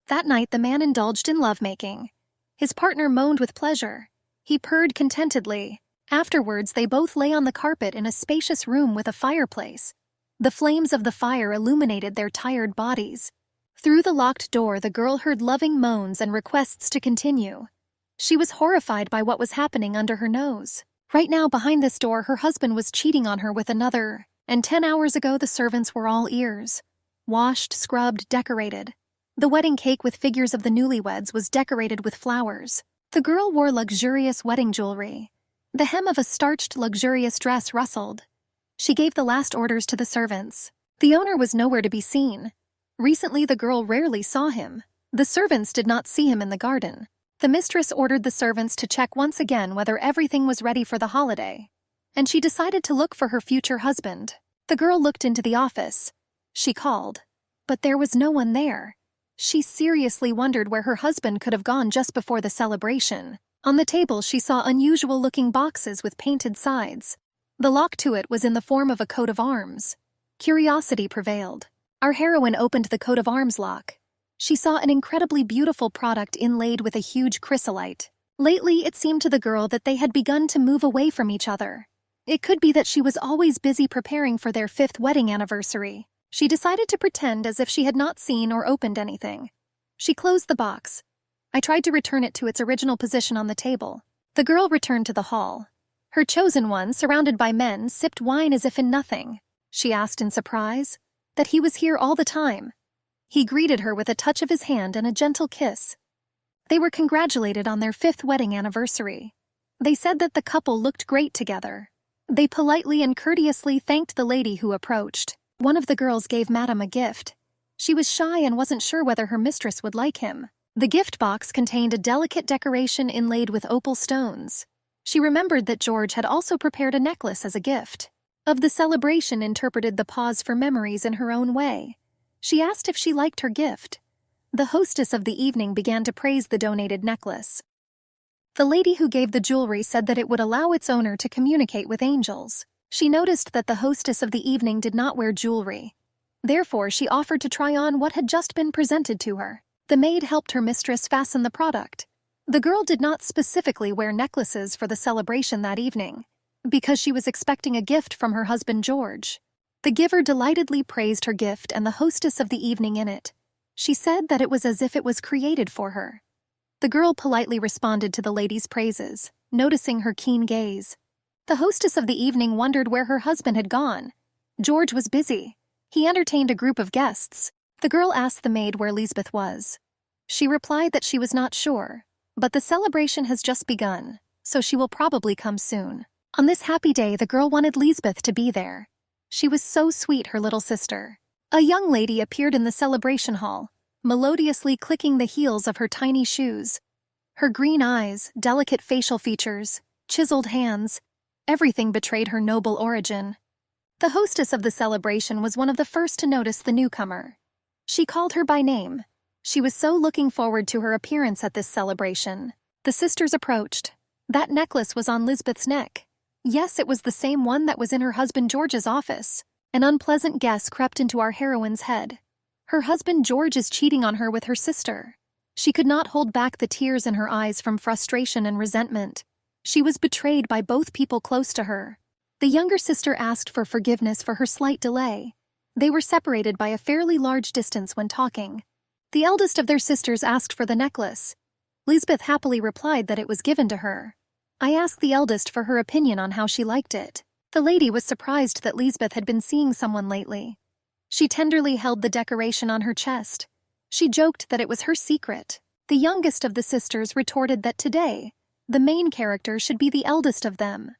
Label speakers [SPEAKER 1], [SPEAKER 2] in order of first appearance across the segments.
[SPEAKER 1] That night the man indulged in lovemaking. His partner moaned with pleasure. He purred contentedly. Afterwards they both lay on the carpet in a spacious room with a fireplace. The flames of the fire illuminated their tired bodies. Through the locked door the girl heard loving moans and requests to continue. She was horrified by what was happening under her nose. Right now behind this door her husband was cheating on her with another, and 10 hours ago the servants were all ears. Washed, scrubbed, decorated. The wedding cake with figures of the newlyweds was decorated with flowers. The girl wore luxurious wedding jewelry. The hem of a starched, luxurious dress rustled. She gave the last orders to the servants. The owner was nowhere to be seen. Recently the girl rarely saw him. The servants did not see him in the garden. The mistress ordered the servants to check once again whether everything was ready for the holiday. And she decided to look for her future husband. The girl looked into the office. She called. But there was no one there. She seriously wondered where her husband could have gone just before the celebration. On the table she saw unusual-looking boxes with painted sides. The lock to it was in the form of a coat of arms. Curiosity prevailed. Our heroine opened the coat of arms lock. She saw an incredibly beautiful product inlaid with a huge chrysolite. Lately, it seemed to the girl that they had begun to move away from each other. It could be that she was always busy preparing for their 5th wedding anniversary. She decided to pretend as if she had not seen or opened anything. She closed the box. I tried to return it to its original position on the table. The girl returned to the hall. Her chosen one, surrounded by men, sipped wine as if in nothing. She asked in surprise that he was here all the time. He greeted her with a touch of his hand and a gentle kiss. They were congratulated on their 5th wedding anniversary. They said that the couple looked great together. They politely and courteously thanked the lady who approached. One of the girls gave Madame a gift. She was shy and wasn't sure whether her mistress would like him. The gift box contained a delicate decoration inlaid with opal stones. She remembered that George had also prepared a necklace as a gift. Of the celebration interpreted the pause for memories in her own way. She asked if she liked her gift. The hostess of the evening began to praise the donated necklace. The lady who gave the jewelry said that it would allow its owner to communicate with angels. She noticed that the hostess of the evening did not wear jewelry. Therefore, she offered to try on what had just been presented to her. The maid helped her mistress fasten the product. The girl did not specifically wear necklaces for the celebration that evening, because she was expecting a gift from her husband George. The giver delightedly praised her gift and the hostess of the evening in it. She said that it was as if it was created for her. The girl politely responded to the lady's praises, noticing her keen gaze. The hostess of the evening wondered where her husband had gone. George was busy. He entertained a group of guests. The girl asked the maid where Lisbeth was. She replied that she was not sure, but the celebration has just begun, so she will probably come soon. On this happy day, the girl wanted Lisbeth to be there. She was so sweet, her little sister. A young lady appeared in the celebration hall, melodiously clicking the heels of her tiny shoes. Her green eyes, delicate facial features, chiseled hands, everything betrayed her noble origin. The hostess of the celebration was one of the first to notice the newcomer. She called her by name. She was so looking forward to her appearance at this celebration. The sisters approached. That necklace was on Lisbeth's neck. Yes, it was the same one that was in her husband George's office. An unpleasant guess crept into our heroine's head. Her husband George is cheating on her with her sister. She could not hold back the tears in her eyes from frustration and resentment. She was betrayed by both people close to her. The younger sister asked for forgiveness for her slight delay. They were separated by a fairly large distance when talking. The eldest of their sisters asked for the necklace. Lisbeth happily replied that it was given to her. I asked the eldest for her opinion on how she liked it. The lady was surprised that Lisbeth had been seeing someone lately. She tenderly held the decoration on her chest. She joked that it was her secret. The youngest of the sisters retorted that today, the main character should be the eldest of them.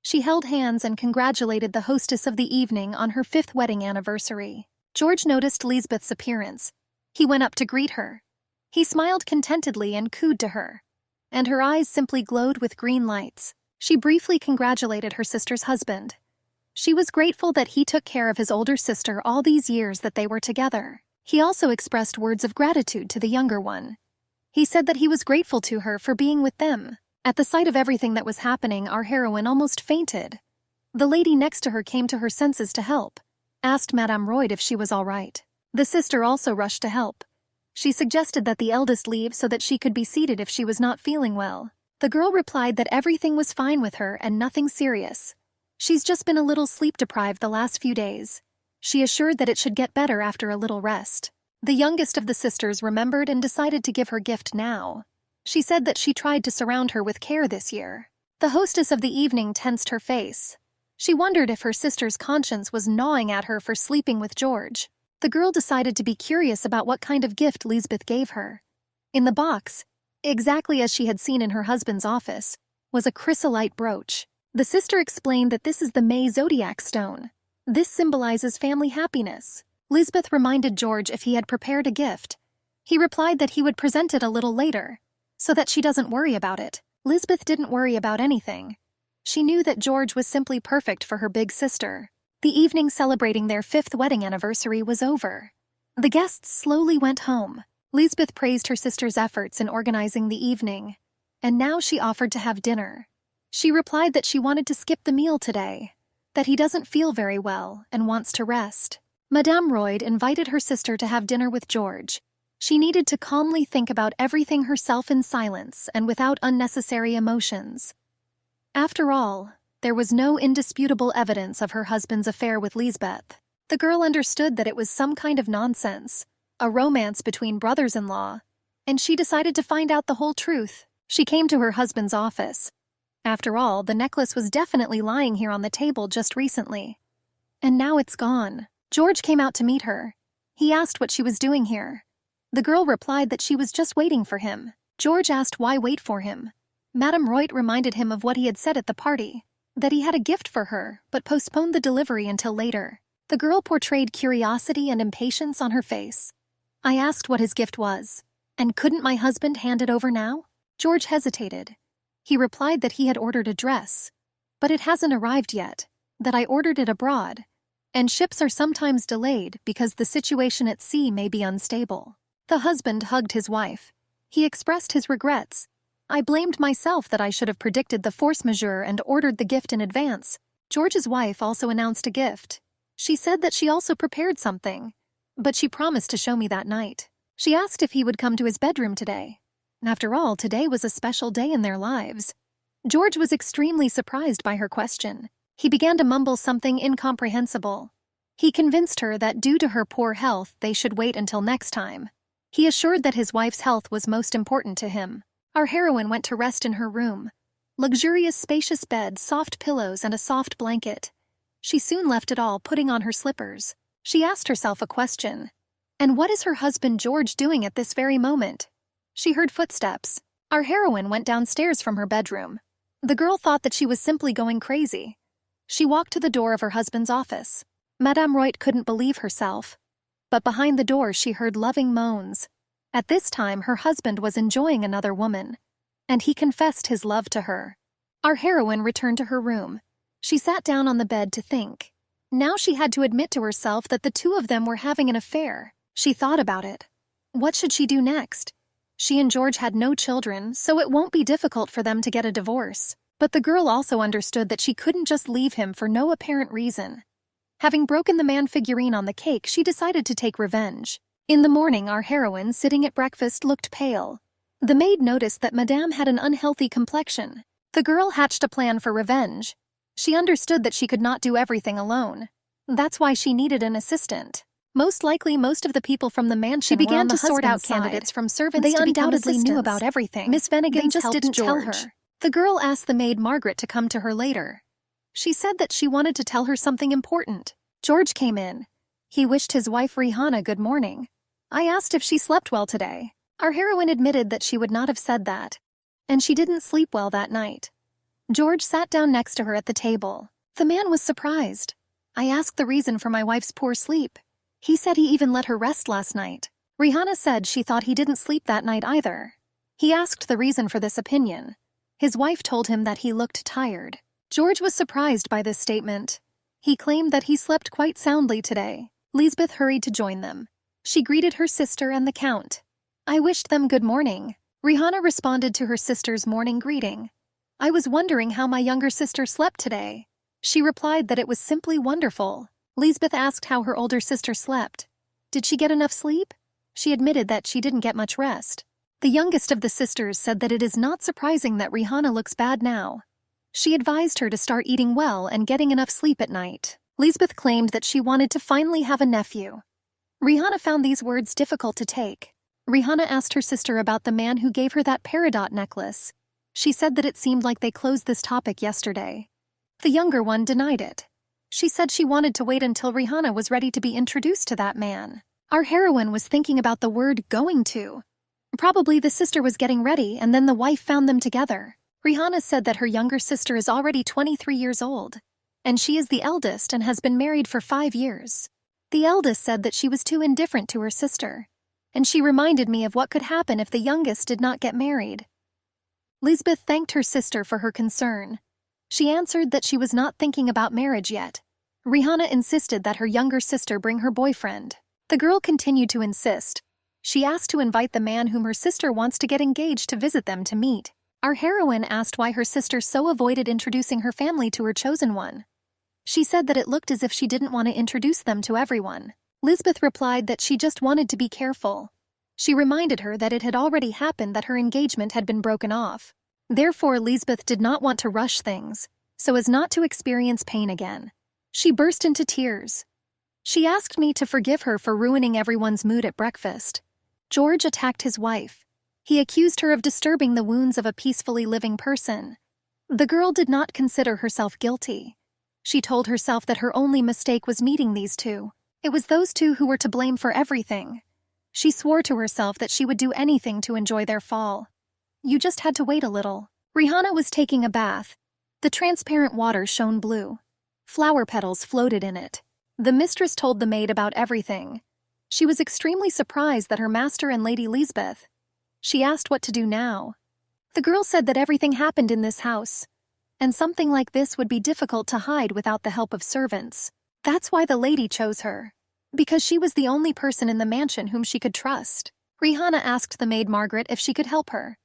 [SPEAKER 1] She held hands and congratulated the hostess of the evening on her 5th wedding anniversary. George noticed Lisbeth's appearance. He went up to greet her. He smiled contentedly and cooed to her, and her eyes simply glowed with green lights. She briefly congratulated her sister's husband. She was grateful that he took care of his older sister all these years that they were together. He also expressed words of gratitude to the younger one. He said that he was grateful to her for being with them. At the sight of everything that was happening, our heroine almost fainted. The lady next to her came to her senses to help, asked Madame Royd if she was all right. The sister also rushed to help. She suggested that the eldest leave so that she could be seated if she was not feeling well. The girl replied that everything was fine with her and nothing serious. She's just been a little sleep-deprived the last few days. She assured that it should get better after a little rest. The youngest of the sisters remembered and decided to give her gift now. She said that she tried to surround her with care this year. The hostess of the evening tensed her face. She wondered if her sister's conscience was gnawing at her for sleeping with George. The girl decided to be curious about what kind of gift Lisbeth gave her. In the box, exactly as she had seen in her husband's office, was a chrysolite brooch. The sister explained that this is the May zodiac stone. This symbolizes family happiness. Lisbeth reminded George if he had prepared a gift. He replied that he would present it a little later, so that she doesn't worry about it. Lisbeth didn't worry about anything. She knew that George was simply perfect for her big sister. The evening celebrating their 5th wedding anniversary was over. The guests slowly went home. Lisbeth praised her sister's efforts in organizing the evening, and now she offered to have dinner. She replied that she wanted to skip the meal today, that he doesn't feel very well and wants to rest. Madame Royd invited her sister to have dinner with George. She needed to calmly think about everything herself in silence and without unnecessary emotions. After all, there was no indisputable evidence of her husband's affair with Lisbeth. The girl understood that it was some kind of nonsense, a romance between brothers-in-law, and she decided to find out the whole truth. She came to her husband's office. After all, the necklace was definitely lying here on the table just recently. And now it's gone. George came out to meet her. He asked what she was doing here. The girl replied that she was just waiting for him. George asked why wait for him. Madame Royd reminded him of what he had said at the party, that he had a gift for her, but postponed the delivery until later. The girl portrayed curiosity and impatience on her face. I asked what his gift was, and couldn't my husband hand it over now? George hesitated. He replied that he had ordered a dress, but it hasn't arrived yet, that I ordered it abroad, and ships are sometimes delayed because the situation at sea may be unstable. The husband hugged his wife. He expressed his regrets. I blamed myself that I should have predicted the force majeure and ordered the gift in advance. George's wife also announced a gift. She said that she also prepared something, but she promised to show me that night. She asked if he would come to his bedroom today. After all, today was a special day in their lives. George was extremely surprised by her question. He began to mumble something incomprehensible. He convinced her that due to her poor health, they should wait until next time. He assured that his wife's health was most important to him. Our heroine went to rest in her room. Luxurious, spacious bed, soft pillows, and a soft blanket. She soon left it all, putting on her slippers. She asked herself a question. And what is her husband George doing at this very moment? She heard footsteps. Our heroine went downstairs from her bedroom. The girl thought that she was simply going crazy. She walked to the door of her husband's office. Madame Royd couldn't believe herself. But behind the door she heard loving moans. At this time her husband was enjoying another woman, and he confessed his love to her. Our heroine returned to her room. She sat down on the bed to think. Now she had to admit to herself that the two of them were having an affair. She thought about it. What should she do next? She and George had no children, so it won't be difficult for them to get a divorce. But the girl also understood that she couldn't just leave him for no apparent reason. Having broken the man figurine on the cake, she decided to take revenge. In the morning, our heroine, sitting at breakfast, looked pale. The maid noticed that Madame had an unhealthy complexion. The girl hatched a plan for revenge. She understood that she could not do everything alone. That's why she needed an assistant. Most likely, most of the people from the mansion
[SPEAKER 2] She began to sort out
[SPEAKER 1] candidates from servants
[SPEAKER 2] They
[SPEAKER 1] to become
[SPEAKER 2] undoubtedly
[SPEAKER 1] assistants.
[SPEAKER 2] knew about everything.
[SPEAKER 1] Miss Venegan
[SPEAKER 2] They just
[SPEAKER 1] helped
[SPEAKER 2] didn't tell
[SPEAKER 1] George.
[SPEAKER 2] her.
[SPEAKER 1] The girl asked the maid Margaret to come to her later. She said that she wanted to tell her something important. George came in. He wished his wife Rihanna good morning. I asked if she slept well today. Our heroine admitted that she would not have said that, and she didn't sleep well that night. George sat down next to her at the table. The man was surprised. I asked the reason for my wife's poor sleep. He said he even let her rest last night. Rihanna said she thought he didn't sleep that night either. He asked the reason for this opinion. His wife told him that he looked tired. George was surprised by this statement. He claimed that he slept quite soundly today. Lisbeth hurried to join them. She greeted her sister and the Count. I wished them good morning. Rihanna responded to her sister's morning greeting. I was wondering how my younger sister slept today. She replied that it was simply wonderful. Lisbeth asked how her older sister slept. Did she get enough sleep? She admitted that she didn't get much rest. The youngest of the sisters said that it is not surprising that Rihanna looks bad now. She advised her to start eating well and getting enough sleep at night. Lisbeth claimed that she wanted to finally have a nephew. Rihanna found these words difficult to take. Rihanna asked her sister about the man who gave her that peridot necklace. She said that it seemed like they closed this topic yesterday. The younger one denied it. She said she wanted to wait until Rihanna was ready to be introduced to that man. Our heroine was thinking about the word going to. Probably the sister was getting ready and then the wife found them together. Rihanna said that her younger sister is already 23 years old, and she is the eldest and has been married for 5 years. The eldest said that she was too indifferent to her sister, and she reminded me of what could happen if the youngest did not get married. Lisbeth thanked her sister for her concern. She answered that she was not thinking about marriage yet. Rihanna insisted that her younger sister bring her boyfriend. The girl continued to insist. She asked to invite the man whom her sister wants to get engaged to visit them to meet. Our heroine asked why her sister so avoided introducing her family to her chosen one. She said that it looked as if she didn't want to introduce them to everyone. Lisbeth replied that she just wanted to be careful. She reminded her that it had already happened that her engagement had been broken off. Therefore, Lisbeth did not want to rush things, so as not to experience pain again. She burst into tears. She asked me to forgive her for ruining everyone's mood at breakfast. George attacked his wife. He accused her of disturbing the wounds of a peacefully living person. The girl did not consider herself guilty. She told herself that her only mistake was meeting these two. It was those two who were to blame for everything. She swore to herself that she would do anything to enjoy their fall. You just had to wait a little. Rihanna was taking a bath. The transparent water shone blue. Flower petals floated in it. The mistress told the maid about everything. She was extremely surprised that her master and Lady Lisbeth. She asked what to do now. The girl said that everything happened in this house, and something like this would be difficult to hide without the help of servants. That's why the lady chose her, because she was the only person in the mansion whom she could trust. Rihanna asked the maid Margaret if she could help her.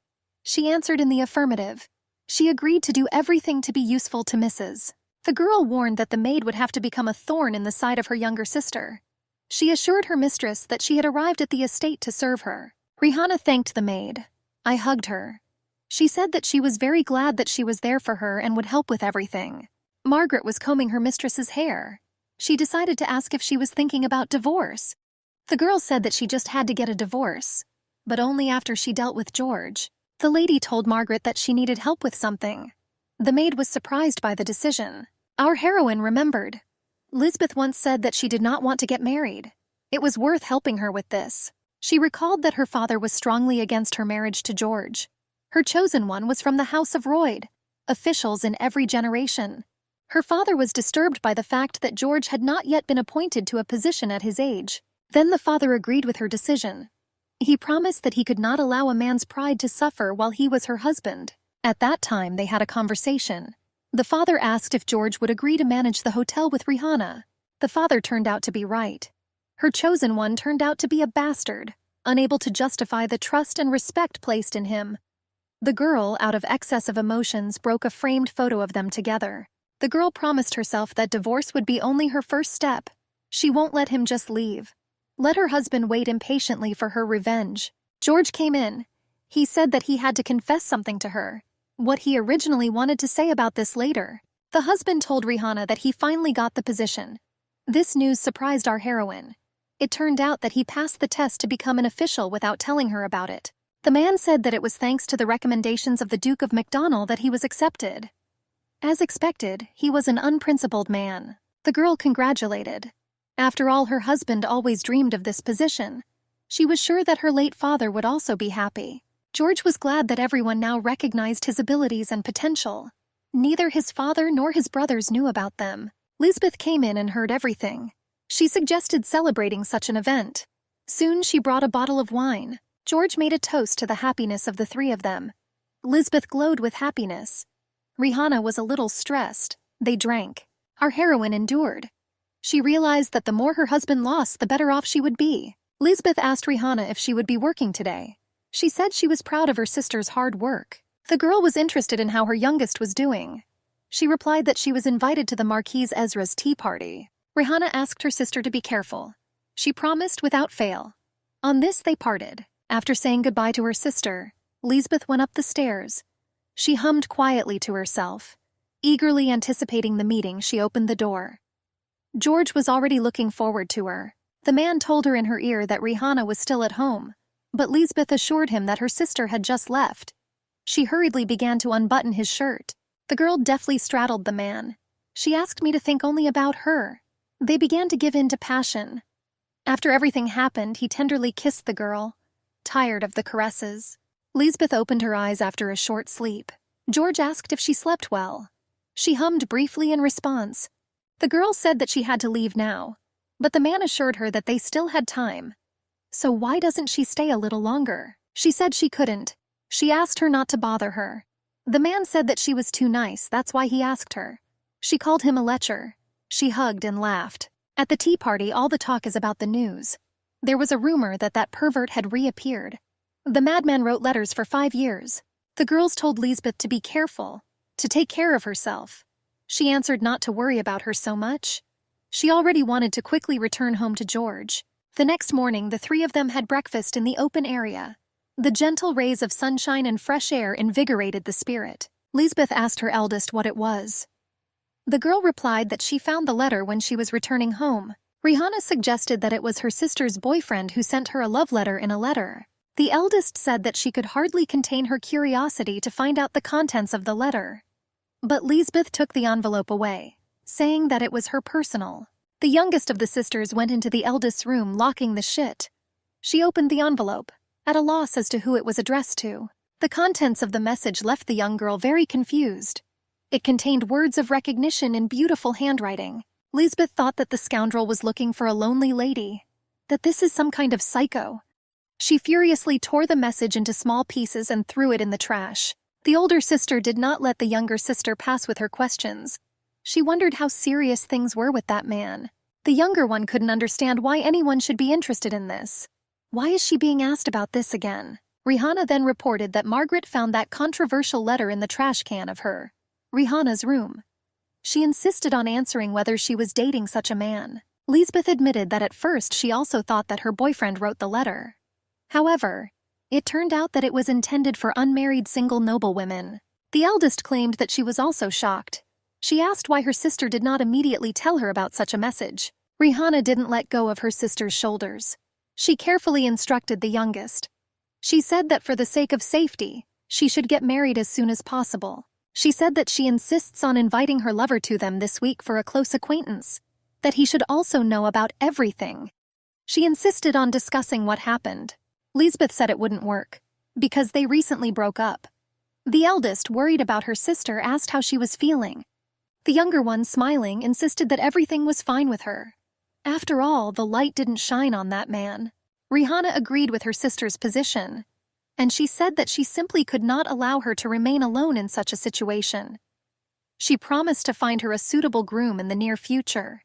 [SPEAKER 1] She answered in the affirmative. She agreed to do everything to be useful to Mrs. The girl warned that the maid would have to become a thorn in the side of her younger sister. She assured her mistress that she had arrived at the estate to serve her. Rihanna thanked the maid. I hugged her. She said that she was very glad that she was there for her and would help with everything. Margaret was combing her mistress's hair. She decided to ask if she was thinking about divorce. The girl said that she just had to get a divorce, but only after she dealt with George. The lady told Margaret that she needed help with something. The maid was surprised by the decision. Our heroine remembered. Lisbeth once said that she did not want to get married. It was worth helping her with this. She recalled that her father was strongly against her marriage to George. Her chosen one was from the House of Royd, officials in every generation. Her father was disturbed by the fact that George had not yet been appointed to a position at his age. Then the father agreed with her decision. He promised that he could not allow a man's pride to suffer while he was her husband. At that time, they had a conversation. The father asked if George would agree to manage the hotel with Rihanna. The father turned out to be right. Her chosen one turned out to be a bastard, unable to justify the trust and respect placed in him. The girl, out of excess of emotions, broke a framed photo of them together. The girl promised herself that divorce would be only her first step. She won't let him just leave. Let her husband wait impatiently for her revenge. George came in. He said that he had to confess something to her. What he originally wanted to say about this later. The husband told Rihanna that he finally got the position. This news surprised our heroine. It turned out that he passed the test to become an official without telling her about it. The man said that it was thanks to the recommendations of the Duke of Macdonald that he was accepted. As expected, he was an unprincipled man. The girl congratulated. After all, her husband always dreamed of this position. She was sure that her late father would also be happy. George was glad that everyone now recognized his abilities and potential. Neither his father nor his brothers knew about them. Lisbeth came in and heard everything. She suggested celebrating such an event. Soon she brought a bottle of wine. George made a toast to the happiness of the three of them. Lisbeth glowed with happiness. Rihanna was a little stressed. They drank. Our heroine endured. She realized that the more her husband lost, the better off she would be. Lisbeth asked Rihanna if she would be working today. She said she was proud of her sister's hard work. The girl was interested in how her youngest was doing. She replied that she was invited to the Marquise Ezra's tea party. Rihanna asked her sister to be careful. She promised without fail. On this they parted. After saying goodbye to her sister, Lisbeth went up the stairs. She hummed quietly to herself. Eagerly anticipating the meeting, she opened the door. George was already looking forward to her. The man told her in her ear that Rihanna was still at home, but Lisbeth assured him that her sister had just left. She hurriedly began to unbutton his shirt. The girl deftly straddled the man. She asked me to think only about her. They began to give in to passion. After everything happened, he tenderly kissed the girl, tired of the caresses. Lisbeth opened her eyes after a short sleep. George asked if she slept well. She hummed briefly in response. The girl said that she had to leave now, but the man assured her that they still had time. So why doesn't she stay a little longer? She said she couldn't. She asked her not to bother her. The man said that she was too nice, that's why he asked her. She called him a lecher. She hugged and laughed. At the tea party, all the talk is about the news. There was a rumor that that pervert had reappeared. The madman wrote letters for 5 years. The girls told Lisbeth to be careful, to take care of herself. She answered not to worry about her so much. She already wanted to quickly return home to George. The next morning, the three of them had breakfast in the open area. The gentle rays of sunshine and fresh air invigorated the spirit. Lisbeth asked her eldest what it was. The girl replied that she found the letter when she was returning home. Rihanna suggested that it was her sister's boyfriend who sent her a love letter in a letter. The eldest said that she could hardly contain her curiosity to find out the contents of the letter. But Lisbeth took the envelope away, saying that it was her personal. The youngest of the sisters went into the eldest's room, locking the shit. She opened the envelope, at a loss as to who it was addressed to. The contents of the message left the young girl very confused. It contained words of recognition in beautiful handwriting. Lisbeth thought that the scoundrel was looking for a lonely lady, that this is some kind of psycho. She furiously tore the message into small pieces and threw it in the trash. The older sister did not let the younger sister pass with her questions. She wondered how serious things were with that man. The younger one couldn't understand why anyone should be interested in this. Why is she being asked about this again? Rihanna then reported that Margaret found that controversial letter in the trash can of Rihanna's room. She insisted on answering whether she was dating such a man. Lisbeth admitted that at first she also thought that her boyfriend wrote the letter. However, it turned out that it was intended for unmarried single noblewomen. The eldest claimed that she was also shocked. She asked why her sister did not immediately tell her about such a message. Rihanna didn't let go of her sister's shoulders. She carefully instructed the youngest. She said that for the sake of safety, she should get married as soon as possible. She said that she insists on inviting her lover to them this week for a close acquaintance, that he should also know about everything. She insisted on discussing what happened. Lisbeth said it wouldn't work, because they recently broke up. The eldest, worried about her sister, asked how she was feeling. The younger one, smiling, insisted that everything was fine with her. After all, the light didn't shine on that man. Rihanna agreed with her sister's position, and she said that she simply could not allow her to remain alone in such a situation. She promised to find her a suitable groom in the near future.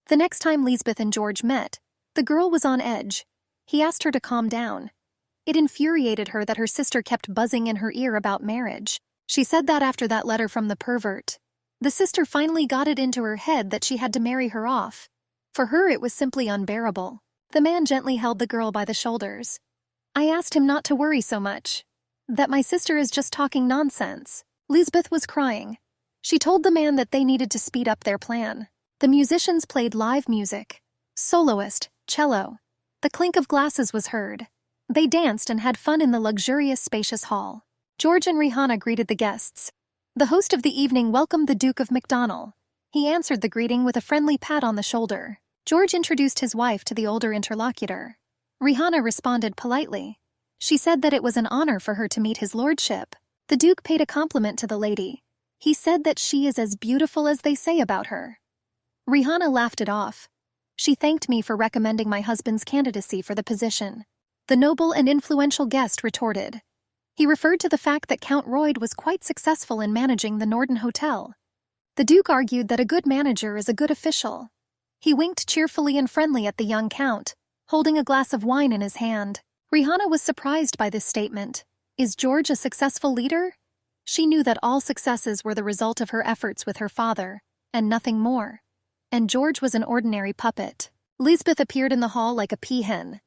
[SPEAKER 1] The next time Lisbeth and George met, the girl was on edge. He asked her to calm down. It infuriated her that her sister kept buzzing in her ear about marriage. She said that after that letter from the pervert, the sister finally got it into her head that she had to marry her off. For her, it was simply unbearable. The man gently held the girl by the shoulders. I asked him not to worry so much, that my sister is just talking nonsense. Lisbeth was crying. She told the man that they needed to speed up their plan. The musicians played live music. Soloist, cello. The clink of glasses was heard. They danced and had fun in the luxurious, spacious hall. George and Rihanna greeted the guests. The host of the evening welcomed the Duke of McDonnell. He answered the greeting with a friendly pat on the shoulder. George introduced his wife to the older interlocutor. Rihanna responded politely. She said that it was an honor for her to meet his lordship. The Duke paid a compliment to the lady. He said that she is as beautiful as they say about her. Rihanna laughed it off. She thanked me for recommending my husband's candidacy for the position. The noble and influential guest retorted. He referred to the fact that Count Royd was quite successful in managing the Norden Hotel. The Duke argued that a good manager is a good official. He winked cheerfully and friendly at the young Count, holding a glass of wine in his hand. Rihanna was surprised by this statement. Is George a successful leader? She knew that all successes were the result of her efforts with her father, and nothing more. And George was an ordinary puppet. Lisbeth appeared in the hall like a peahen.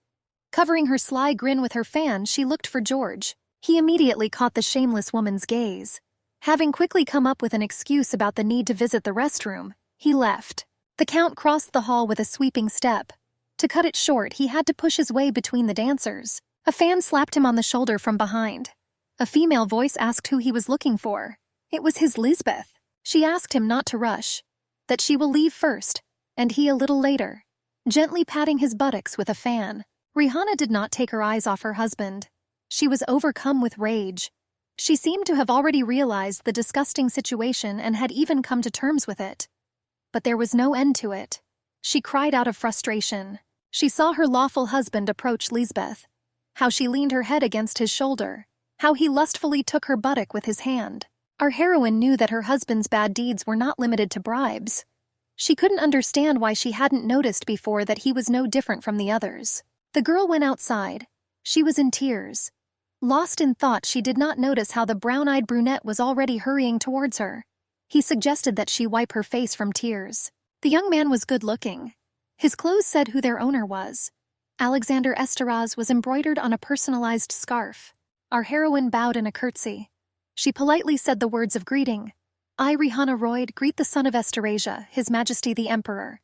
[SPEAKER 1] Covering her sly grin with her fan, she looked for George. He immediately caught the shameless woman's gaze. Having quickly come up with an excuse about the need to visit the restroom, he left. The Count crossed the hall with a sweeping step. To cut it short, he had to push his way between the dancers. A fan slapped him on the shoulder from behind. A female voice asked who he was looking for. It was his Lisbeth. She asked him not to rush, that she will leave first, and he a little later, gently patting his buttocks with a fan. Rihanna did not take her eyes off her husband. She was overcome with rage. She seemed to have already realized the disgusting situation and had even come to terms with it. But there was no end to it. She cried out of frustration. She saw her lawful husband approach Lisbeth, how she leaned her head against his shoulder, how he lustfully took her buttock with his hand. Our heroine knew that her husband's bad deeds were not limited to bribes. She couldn't understand why she hadn't noticed before that he was no different from the others. The girl went outside. She was in tears. Lost in thought, she did not notice how the brown-eyed brunette was already hurrying towards her. He suggested that she wipe her face from tears. The young man was good-looking. His clothes said who their owner was. Alexander Esteraz was embroidered on a personalized scarf. Our heroine bowed in a curtsy. She politely said the words of greeting. I, Rihanna Royd, greet the son of Esterasia, His Majesty the Emperor.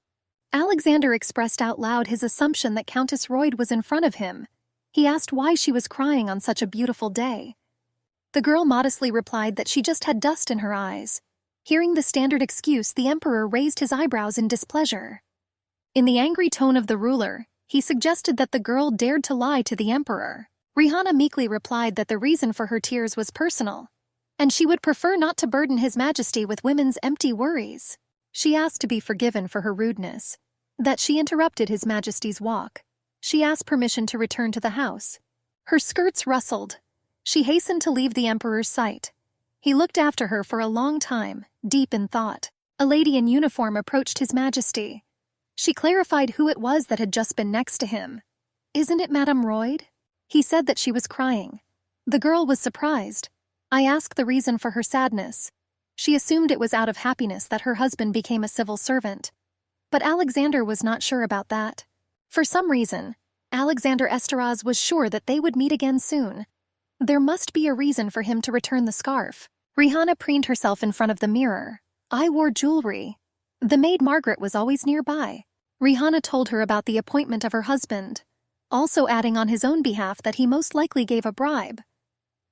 [SPEAKER 1] Alexander expressed out loud his assumption that Countess Royd was in front of him. He asked why she was crying on such a beautiful day. The girl modestly replied that she just had dust in her eyes. Hearing the standard excuse, the emperor raised his eyebrows in displeasure. In the angry tone of the ruler, he suggested that the girl dared to lie to the emperor. Rihanna meekly replied that the reason for her tears was personal, and she would prefer not to burden His Majesty with women's empty worries. She asked to be forgiven for her rudeness, that she interrupted His Majesty's walk. She asked permission to return to the house. Her skirts rustled. She hastened to leave the emperor's sight. He looked after her for a long time, deep in thought. A lady in uniform approached His Majesty. She clarified who it was that had just been next to him. Isn't it Madame Royd? He said that she was crying. The girl was surprised. I asked the reason for her sadness. She assumed it was out of happiness that her husband became a civil servant. But Alexander was not sure about that. For some reason, Alexander Esteraz was sure that they would meet again soon. There must be a reason for him to return the scarf. Rihanna preened herself in front of the mirror. I wore jewelry. The maid Margaret was always nearby. Rihanna told her about the appointment of her husband, also adding on his own behalf that he most likely gave a bribe.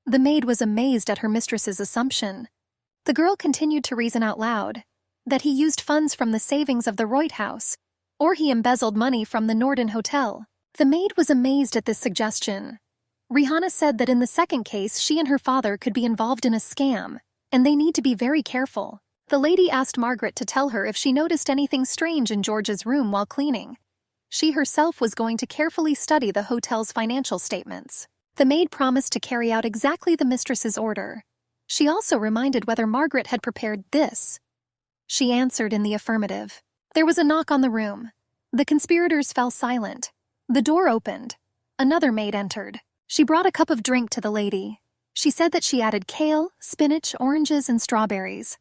[SPEAKER 1] The maid was amazed at her mistress's assumption. The girl continued to reason out loud, that he used funds from the savings of the Royd house, or he embezzled money from the Norden Hotel. The maid was amazed at this suggestion. Rihanna said that in the second case, she and her father could be involved in a scam, and they need to be very careful. The lady asked Margaret to tell her if she noticed anything strange in George's room while cleaning. She herself was going to carefully study the hotel's financial statements. The maid promised to carry out exactly the mistress's order. She also reminded whether Margaret had prepared this. She answered in the affirmative. There was a knock on the room. The conspirators fell silent. The door opened. Another maid entered. She brought a cup of drink to the lady. She said that she added kale, spinach, oranges, and strawberries.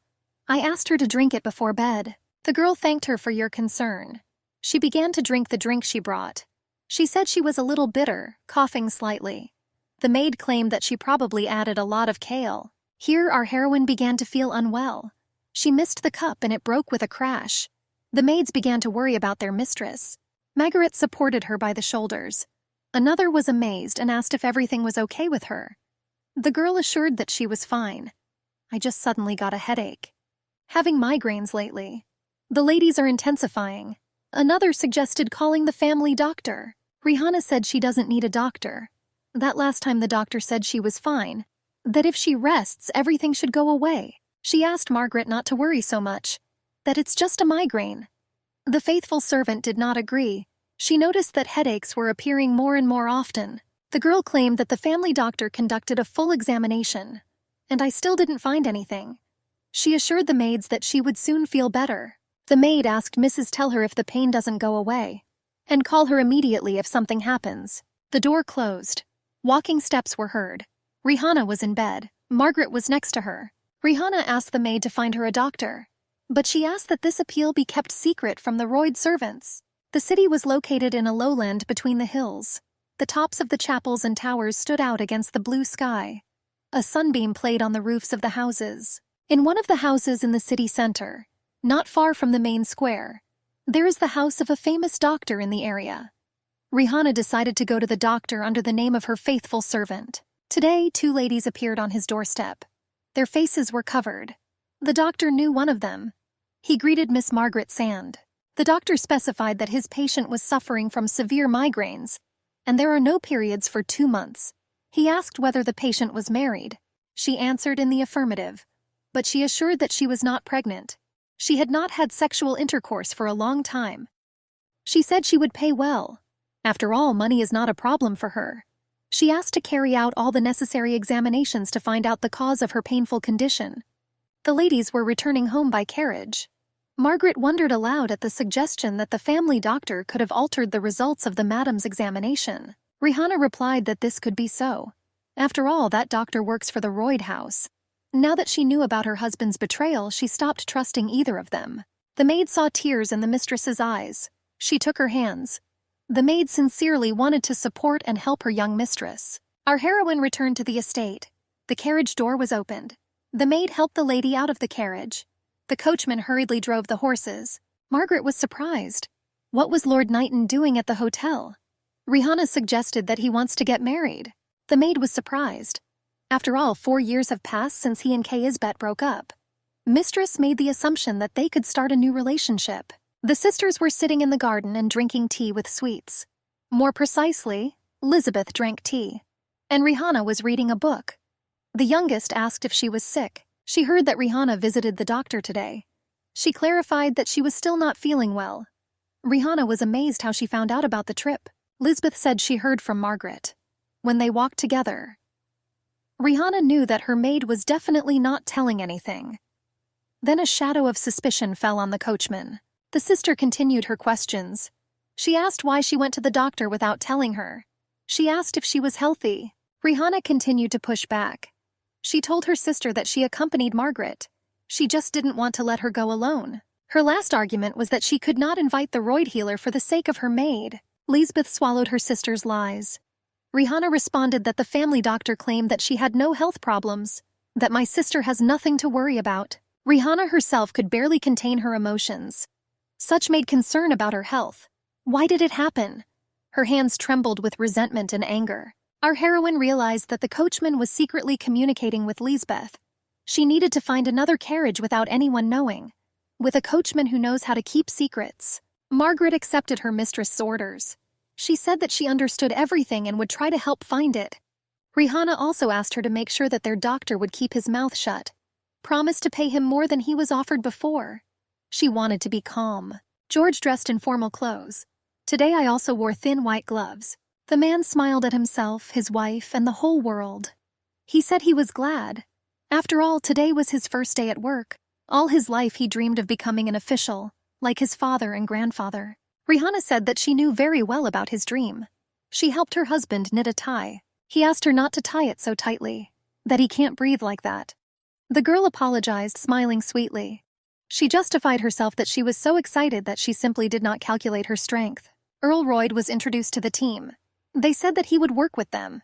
[SPEAKER 1] I asked her to drink it before bed. The girl thanked her for your concern. She began to drink the drink she brought. She said she was a little bitter, coughing slightly. The maid claimed that she probably added a lot of kale. Here our heroine began to feel unwell. She missed the cup and it broke with a crash. The maids began to worry about their mistress. Margaret supported her by the shoulders. Another was amazed and asked if everything was okay with her. The girl assured that she was fine. I just suddenly got a headache. Having migraines lately. The ladies are intensifying. Another suggested calling the family doctor. Rihanna said she doesn't need a doctor. That last time the doctor said she was fine, that if she rests, everything should go away. She asked Margaret not to worry so much, that it's just a migraine. The faithful servant did not agree. She noticed that headaches were appearing more and more often. The girl claimed that the family doctor conducted a full examination, and I still didn't find anything. She assured the maids that she would soon feel better. The maid asked Mrs. Tell her if the pain doesn't go away, and call her immediately if something happens. The door closed. Walking steps were heard. Rihanna was in bed. Margaret was next to her. Rihanna asked the maid to find her a doctor, but she asked that this appeal be kept secret from the Royd servants. The city was located in a lowland between the hills. The tops of the chapels and towers stood out against the blue sky. A sunbeam played on the roofs of the houses. In one of the houses in the city center, not far from the main square, there is the house of a famous doctor in the area. Rihanna decided to go to the doctor under the name of her faithful servant. Today, two ladies appeared on his doorstep. Their faces were covered. The doctor knew one of them. He greeted Miss Margaret Sand. The doctor specified that his patient was suffering from severe migraines, and there are no periods for 2 months. He asked whether the patient was married. She answered in the affirmative, but she assured that she was not pregnant. She had not had sexual intercourse for a long time. She said she would pay well. After all, money is not a problem for her. She asked to carry out all the necessary examinations to find out the cause of her painful condition. The ladies were returning home by carriage. Margaret wondered aloud at the suggestion that the family doctor could have altered the results of the madam's examination. Rihanna replied that this could be so. After all, that doctor works for the Royd house. Now that she knew about her husband's betrayal, she stopped trusting either of them. The maid saw tears in the mistress's eyes. She took her hands. The maid sincerely wanted to support and help her young mistress. Our heroine returned to the estate. The carriage door was opened. The maid helped the lady out of the carriage. The coachman hurriedly drove the horses. Margaret was surprised. What was Lord Knighton doing at the hotel? Rihanna suggested that he wants to get married. The maid was surprised. After all, 4 years have passed since he and Kay Isbet broke up. Mistress made the assumption that they could start a new relationship. The sisters were sitting in the garden and drinking tea with sweets. More precisely, Elizabeth drank tea, and Rihanna was reading a book. The youngest asked if she was sick. She heard that Rihanna visited the doctor today. She clarified that she was still not feeling well. Rihanna was amazed how she found out about the trip. Lisbeth said she heard from Margaret. When they walked together, Rihanna knew that her maid was definitely not telling anything. Then a shadow of suspicion fell on the coachman. The sister continued her questions. She asked why she went to the doctor without telling her. She asked if she was healthy. Rihanna continued to push back. She told her sister that she accompanied Margaret. She just didn't want to let her go alone. Her last argument was that she could not invite the Royd healer for the sake of her maid. Lisbeth swallowed her sister's lies. Rihanna responded that the family doctor claimed that she had no health problems, that my sister has nothing to worry about. Rihanna herself could barely contain her emotions. Such made concern about her health. Why did it happen? Her hands trembled with resentment and anger. Our heroine realized that the coachman was secretly communicating with Lisbeth. She needed to find another carriage without anyone knowing, with a coachman who knows how to keep secrets. Margaret accepted her mistress's orders. She said that she understood everything and would try to help find it. Rihanna also asked her to make sure that their doctor would keep his mouth shut, promised to pay him more than he was offered before. She wanted to be calm. George dressed in formal clothes. Today I also wore thin white gloves. The man smiled at himself, his wife, and the whole world. He said he was glad. After all, today was his first day at work. All his life he dreamed of becoming an official, like his father and grandfather. Rihanna said that she knew very well about his dream. She helped her husband knit a tie. He asked her not to tie it so tightly, that he can't breathe like that. The girl apologized, smiling sweetly. She justified herself that she was so excited that she simply did not calculate her strength. Earl Royd was introduced to the team. They said that he would work with them.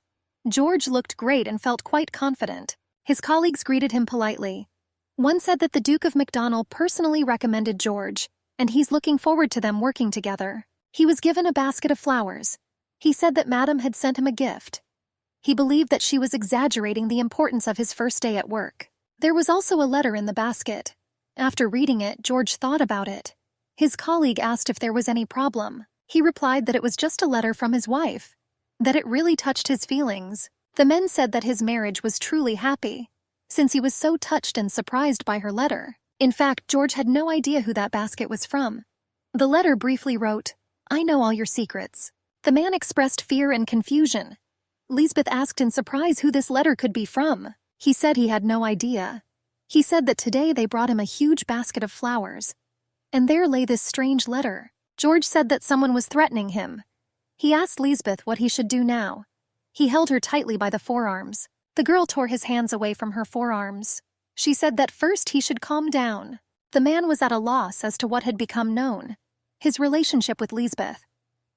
[SPEAKER 1] George looked great and felt quite confident. His colleagues greeted him politely. One said that the Duke of McDonnell personally recommended George, and he's looking forward to them working together. He was given a basket of flowers. He said that Madame had sent him a gift. He believed that she was exaggerating the importance of his first day at work. There was also a letter in the basket. After reading it, George thought about it. His colleague asked if there was any problem. He replied that it was just a letter from his wife, that it really touched his feelings. The men said that his marriage was truly happy, since he was so touched and surprised by her letter. In fact, George had no idea who that basket was from. The letter briefly wrote, "I know all your secrets." The man expressed fear and confusion. Lisbeth asked in surprise who this letter could be from. He said he had no idea. He said that today they brought him a huge basket of flowers, and there lay this strange letter. George said that someone was threatening him. He asked Lisbeth what he should do now. He held her tightly by the forearms. The girl tore his hands away from her forearms. She said that first he should calm down. The man was at a loss as to what had become known. His relationship with Lisbeth.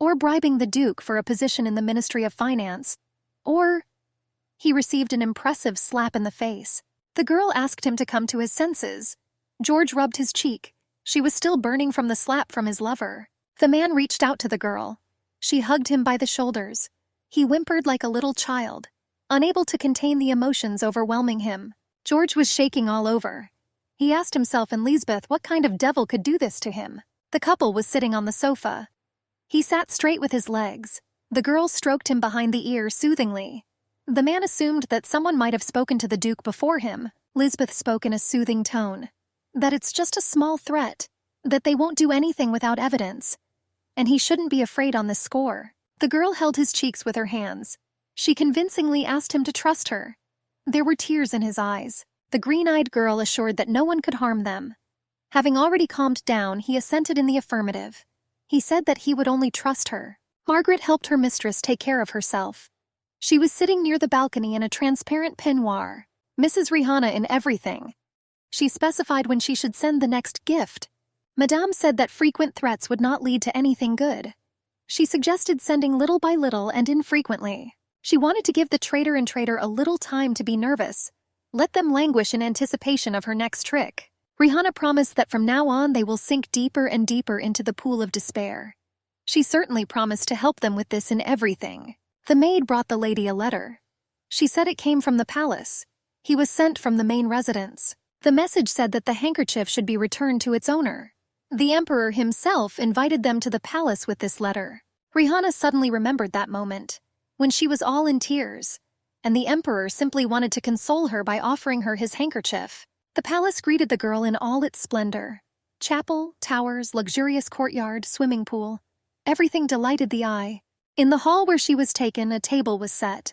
[SPEAKER 1] or bribing the Duke for a position in the Ministry of Finance, or he received an impressive slap in the face. The girl asked him to come to his senses. George rubbed his cheek. She was still burning from the slap from his lover. The man reached out to the girl. She hugged him by the shoulders. He whimpered like a little child, unable to contain the emotions overwhelming him. George was shaking all over. He asked himself and Lisbeth what kind of devil could do this to him. The couple was sitting on the sofa. He sat straight with his legs. The girl stroked him behind the ear soothingly. The man assumed that someone might have spoken to the Duke before him. Lisbeth spoke in a soothing tone. That it's just a small threat, that they won't do anything without evidence, and he shouldn't be afraid on this score. The girl held his cheeks with her hands. She convincingly asked him to trust her. There were tears in his eyes. The green-eyed girl assured that no one could harm them. Having already calmed down, he assented in the affirmative. He said that he would only trust her. Margaret helped her mistress take care of herself. She was sitting near the balcony in a transparent peignoir. Mrs. Rihanna in everything. She specified when she should send the next gift. Madame said that frequent threats would not lead to anything good. She suggested sending little by little and infrequently. She wanted to give the traitor and traitor a little time to be nervous. Let them languish in anticipation of her next trick. Rihanna promised that from now on they will sink deeper and deeper into the pool of despair. She certainly promised to help them with this in everything. The maid brought the lady a letter. She said it came from the palace. He was sent from the main residence. The message said that the handkerchief should be returned to its owner. The emperor himself invited them to the palace with this letter. Rihanna suddenly remembered that moment, when she was all in tears, and the emperor simply wanted to console her by offering her his handkerchief. The palace greeted the girl in all its splendor. Chapel, towers, luxurious courtyard, swimming pool. Everything delighted the eye. In the hall where she was taken, a table was set.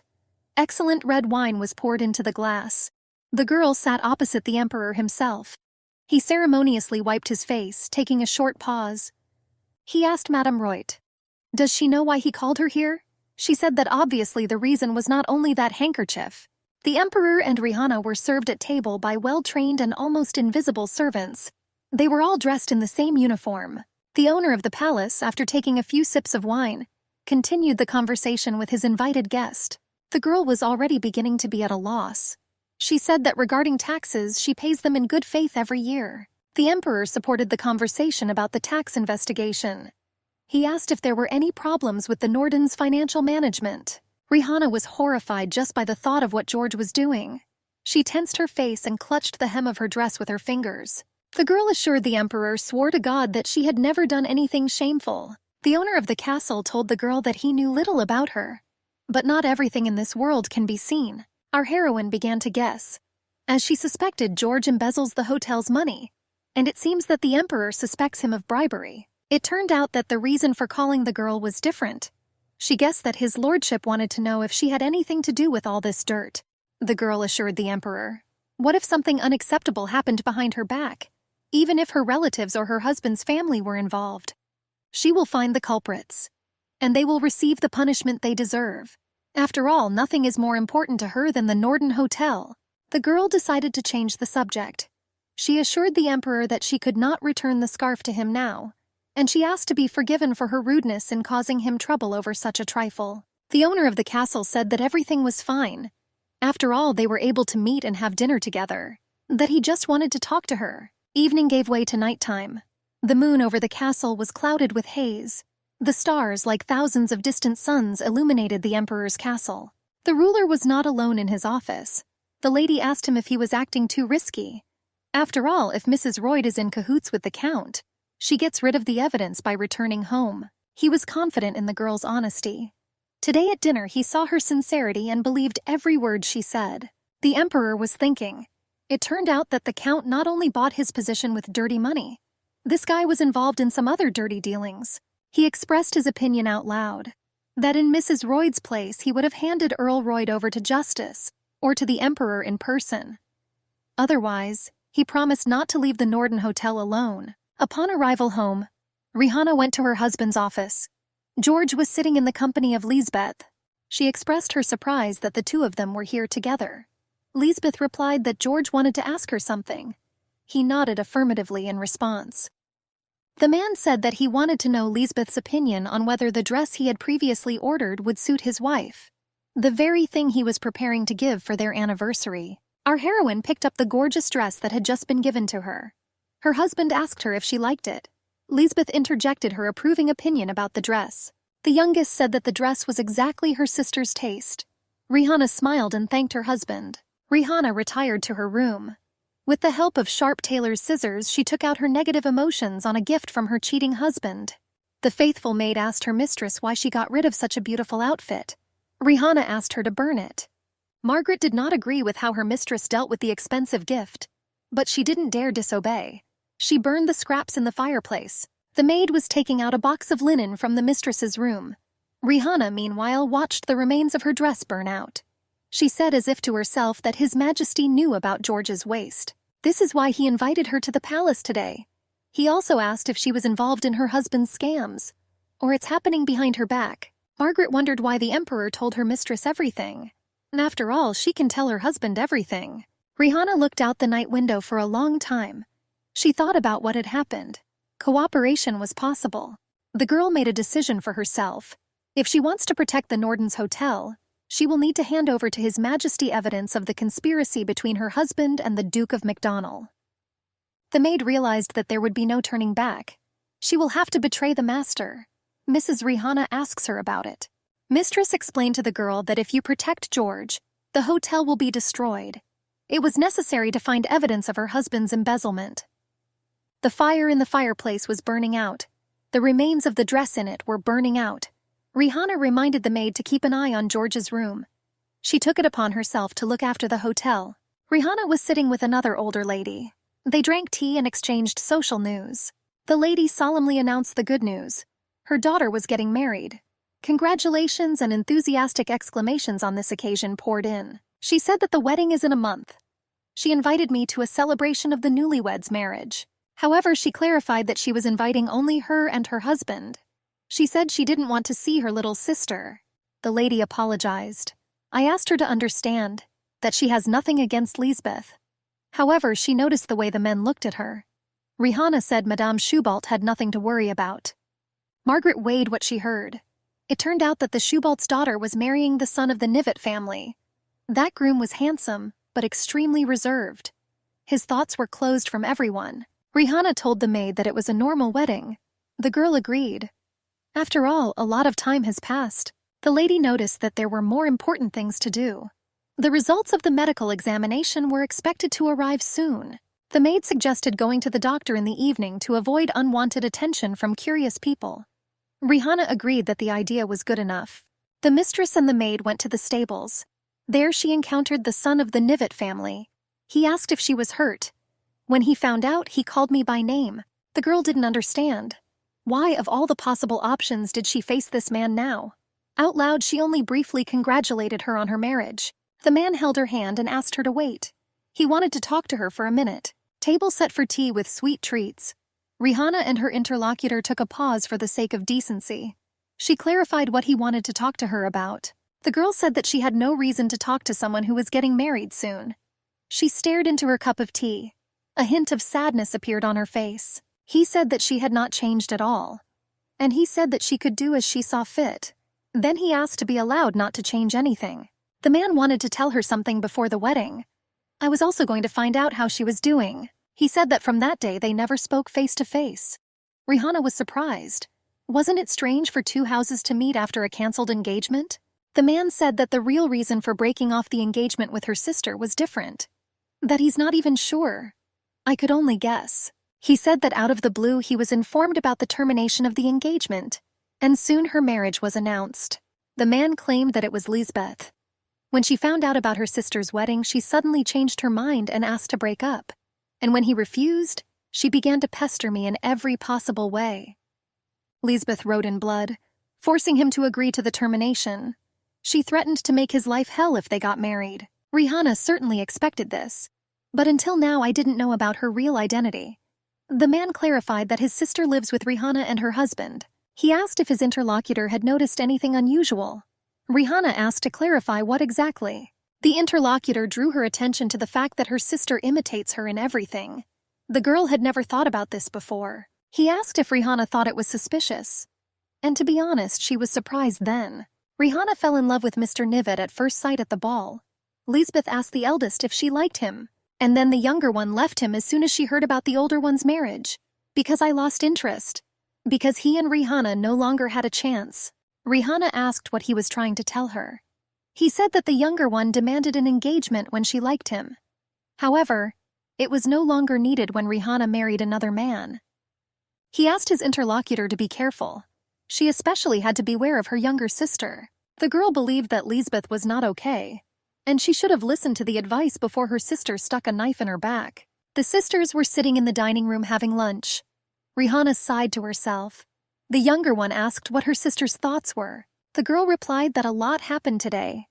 [SPEAKER 1] Excellent red wine was poured into the glass. The girl sat opposite the emperor himself. He ceremoniously wiped his face, taking a short pause. He asked Madame Reut, "Does she know why he called her here?" She said that obviously the reason was not only that handkerchief. The emperor and Rihanna were served at table by well-trained and almost invisible servants. They were all dressed in the same uniform. The owner of the palace, after taking a few sips of wine, continued the conversation with his invited guest. The girl was already beginning to be at a loss. She said that regarding taxes, she pays them in good faith every year. The emperor supported the conversation about the tax investigation. He asked if there were any problems with the Norden's financial management. Rihanna was horrified just by the thought of what George was doing. She tensed her face and clutched the hem of her dress with her fingers. The girl assured the emperor, swore to God that she had never done anything shameful. The owner of the castle told the girl that he knew little about her. But not everything in this world can be seen. Our heroine began to guess. As she suspected, George embezzles the hotel's money, and it seems that the emperor suspects him of bribery. It turned out that the reason for calling the girl was different. She guessed that his lordship wanted to know if she had anything to do with all this dirt. The girl assured the emperor. What if something unacceptable happened behind her back? Even if her relatives or her husband's family were involved. She will find the culprits, and they will receive the punishment they deserve. After all, nothing is more important to her than the Norden Hotel. The girl decided to change the subject. She assured the emperor that she could not return the scarf to him now, and she asked to be forgiven for her rudeness in causing him trouble over such a trifle. The owner of the castle said that everything was fine. After all, they were able to meet and have dinner together. That he just wanted to talk to her. Evening gave way to nighttime. The moon over the castle was clouded with haze. The stars, like thousands of distant suns, illuminated the emperor's castle. The ruler was not alone in his office. The lady asked him if he was acting too risky. After all, if Mrs. Reut is in cahoots with the count, she gets rid of the evidence by returning home. He was confident in the girl's honesty. Today at dinner he saw her sincerity and believed every word she said. The emperor was thinking. It turned out that the count not only bought his position with dirty money. This guy was involved in some other dirty dealings. He expressed his opinion out loud, that in Mrs. Reut's place he would have handed Earl Reut over to justice, or to the emperor in person. Otherwise, he promised not to leave the Norden Hotel alone. Upon arrival home, Rihanna went to her husband's office. George was sitting in the company of Lisbeth. She expressed her surprise that the two of them were here together. Lisbeth replied that George wanted to ask her something. He nodded affirmatively in response. The man said that he wanted to know Lisbeth's opinion on whether the dress he had previously ordered would suit his wife, the very thing he was preparing to give for their anniversary. Our heroine picked up the gorgeous dress that had just been given to her. Her husband asked her if she liked it. Lisbeth interjected her approving opinion about the dress. The youngest said that the dress was exactly her sister's taste. Rihanna smiled and thanked her husband. Rihanna retired to her room. With the help of sharp tailor's scissors, she took out her negative emotions on a gift from her cheating husband. The faithful maid asked her mistress why she got rid of such a beautiful outfit. Rihanna asked her to burn it. Margaret did not agree with how her mistress dealt with the expensive gift, but she didn't dare disobey. She burned the scraps in the fireplace. The maid was taking out a box of linen from the mistress's room. Rihanna, meanwhile, watched the remains of her dress burn out. She said as if to herself that His Majesty knew about George's waste. This is why he invited her to the palace today. He also asked if she was involved in her husband's scams, or it's happening behind her back. Margaret wondered why the emperor told her mistress everything. And after all, she can tell her husband everything. Rihanna looked out the night window for a long time. She thought about what had happened. Cooperation was possible. The girl made a decision for herself. If she wants to protect the Nordens Hotel, she will need to hand over to His Majesty evidence of the conspiracy between her husband and the Duke of Macdonald. The maid realized that there would be no turning back. She will have to betray the master. Mrs. Rihanna asks her about it. Mistress explained to the girl that if you protect George, the hotel will be destroyed. It was necessary to find evidence of her husband's embezzlement. The fire in the fireplace was burning out. The remains of the dress in it were burning out. Rihanna reminded the maid to keep an eye on George's room. She took it upon herself to look after the hotel. Rihanna was sitting with another older lady. They drank tea and exchanged social news. The lady solemnly announced the good news. Her daughter was getting married. Congratulations and enthusiastic exclamations on this occasion poured in. She said that the wedding is in a month. She invited me to a celebration of the newlyweds' marriage. However, she clarified that she was inviting only her and her husband. She said she didn't want to see her little sister. The lady apologized. I asked her to understand that she has nothing against Lisbeth. However, she noticed the way the men looked at her. Rihanna said Madame Schubalt had nothing to worry about. Margaret weighed what she heard. It turned out that the Schubalt's daughter was marrying the son of the Knivet family. That groom was handsome, but extremely reserved. His thoughts were closed from everyone. Rihanna told the maid that it was a normal wedding. The girl agreed. After all, a lot of time has passed. The lady noticed that there were more important things to do. The results of the medical examination were expected to arrive soon. The maid suggested going to the doctor in the evening to avoid unwanted attention from curious people. Rihanna agreed that the idea was good enough. The mistress and the maid went to the stables. There she encountered the son of the Knivet family. He asked if she was hurt. When he found out, he called me by name. The girl didn't understand. Why, of all the possible options, did she face this man now? Out loud, she only briefly congratulated her on her marriage. The man held her hand and asked her to wait. He wanted to talk to her for a minute. Table set for tea with sweet treats. Rihanna and her interlocutor took a pause for the sake of decency. She clarified what he wanted to talk to her about. The girl said that she had no reason to talk to someone who was getting married soon. She stared into her cup of tea. A hint of sadness appeared on her face. He said that she had not changed at all. And he said that she could do as she saw fit. Then he asked to be allowed not to change anything. The man wanted to tell her something before the wedding. I was also going to find out how she was doing. He said that from that day they never spoke face to face. Rihanna was surprised. Wasn't it strange for two houses to meet after a cancelled engagement? The man said that the real reason for breaking off the engagement with her sister was different. That he's not even sure. I could only guess. He said that out of the blue he was informed about the termination of the engagement, and soon her marriage was announced. The man claimed that it was Lisbeth. When she found out about her sister's wedding, she suddenly changed her mind and asked to break up. And when he refused, she began to pester me in every possible way. Lisbeth wrote in blood, forcing him to agree to the termination. She threatened to make his life hell if they got married. Rihanna certainly expected this. But until now I didn't know about her real identity. The man clarified that his sister lives with Rihanna and her husband. He asked if his interlocutor had noticed anything unusual. Rihanna asked to clarify what exactly. The interlocutor drew her attention to the fact that her sister imitates her in everything. The girl had never thought about this before. He asked if Rihanna thought it was suspicious. And to be honest, she was surprised then. Rihanna fell in love with Mr. Nivet at first sight at the ball. Lisbeth asked the eldest if she liked him, and then the younger one left him as soon as she heard about the older one's marriage. Because I lost interest. Because he and Rihanna no longer had a chance. Rihanna asked what he was trying to tell her. He said that the younger one demanded an engagement when she liked him. However, it was no longer needed when Rihanna married another man. He asked his interlocutor to be careful. She especially had to beware of her younger sister. The girl believed that Lisbeth was not okay, and she should have listened to the advice before her sister stuck a knife in her back. The sisters were sitting in the dining room having lunch. Rihanna sighed to herself. The younger one asked what her sister's thoughts were. The girl replied that a lot happened today.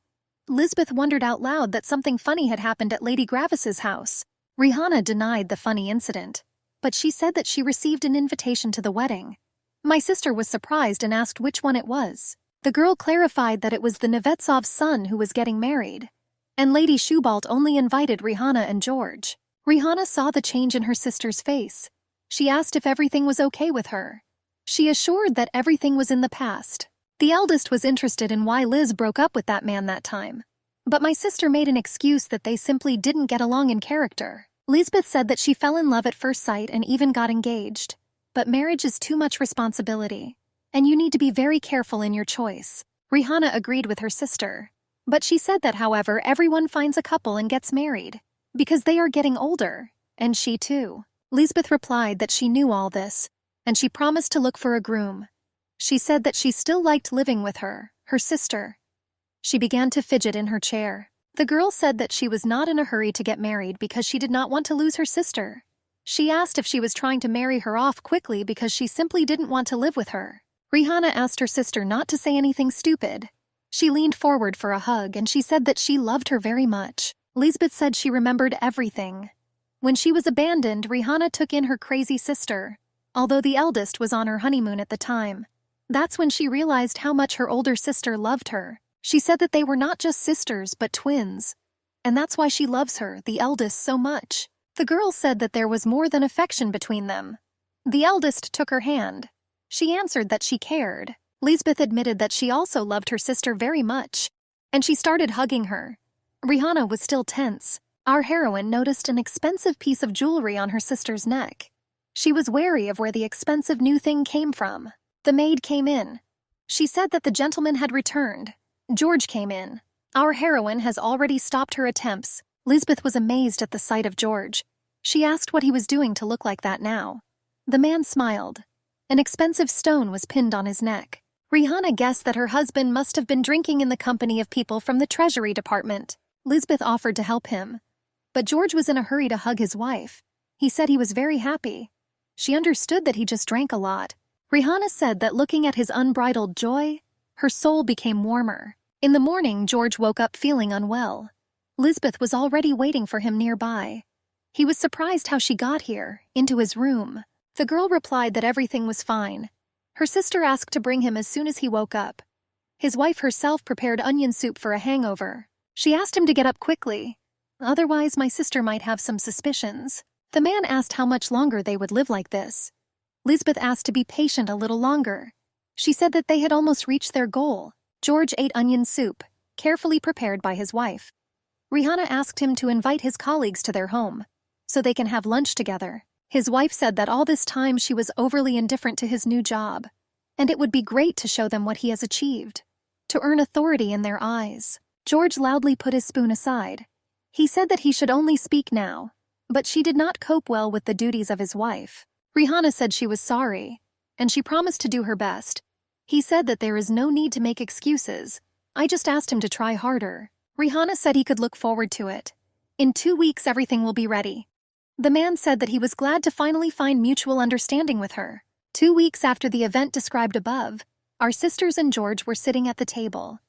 [SPEAKER 1] Lisbeth wondered out loud that something funny had happened at Lady Gravis's house. Rihanna denied the funny incident, but she said that she received an invitation to the wedding. My sister was surprised and asked which one it was. The girl clarified that it was the Nevetsov's son who was getting married, and Lady Shubalt only invited Rihanna and George. Rihanna saw the change in her sister's face. She asked if everything was okay with her. She assured that everything was in the past. The eldest was interested in why Liz broke up with that man that time. But my sister made an excuse that they simply didn't get along in character. Lisbeth said that she fell in love at first sight and even got engaged. But marriage is too much responsibility, and you need to be very careful in your choice. Rihanna agreed with her sister. But she said that, however, everyone finds a couple and gets married, because they are getting older, and she too. Lisbeth replied that she knew all this, and she promised to look for a groom. She said that she still liked living with her sister. She began to fidget in her chair. The girl said that she was not in a hurry to get married because she did not want to lose her sister. She asked if she was trying to marry her off quickly because she simply didn't want to live with her. Rihanna asked her sister not to say anything stupid. She leaned forward for a hug and she said that she loved her very much. Lisbeth said she remembered everything. When she was abandoned, Rihanna took in her crazy sister, although the eldest was on her honeymoon at the time. That's when she realized how much her older sister loved her. She said that they were not just sisters but twins, and that's why she loves her, the eldest, so much. The girl said that there was more than affection between them. The eldest took her hand. She answered that she cared. Lisbeth admitted that she also loved her sister very much, and she started hugging her. Rihanna was still tense. Our heroine noticed an expensive piece of jewelry on her sister's neck. She was wary of where the expensive new thing came from. The maid came in. She said that the gentleman had returned. George came in. Our heroine has already stopped her attempts. Lisbeth was amazed at the sight of George. She asked what he was doing to look like that now. The man smiled. An expensive stone was pinned on his neck. Rihanna guessed that her husband must have been drinking in the company of people from the Treasury Department. Lisbeth offered to help him. But George was in a hurry to hug his wife. He said he was very happy. She understood that he just drank a lot. Rihanna said that looking at his unbridled joy, her soul became warmer. In the morning, George woke up feeling unwell. Lisbeth was already waiting for him nearby. He was surprised how she got here, into his room. The girl replied that everything was fine. Her sister asked to bring him as soon as he woke up. His wife herself prepared onion soup for a hangover. She asked him to get up quickly. Otherwise, my sister might have some suspicions. The man asked how much longer they would live like this. Lisbeth asked to be patient a little longer. She said that they had almost reached their goal. George ate onion soup, carefully prepared by his wife. Rihanna asked him to invite his colleagues to their home, so they can have lunch together. His wife said that all this time she was overly indifferent to his new job, and it would be great to show them what he has achieved, to earn authority in their eyes. George loudly put his spoon aside. He said that he should only speak now, but she did not cope well with the duties of his wife. Rihanna said she was sorry, and she promised to do her best. He said that there is no need to make excuses. I just asked him to try harder. Rihanna said he could look forward to it. In 2 weeks everything will be ready. The man said that he was glad to finally find mutual understanding with her. 2 weeks after the event described above, our sisters and George were sitting at the table.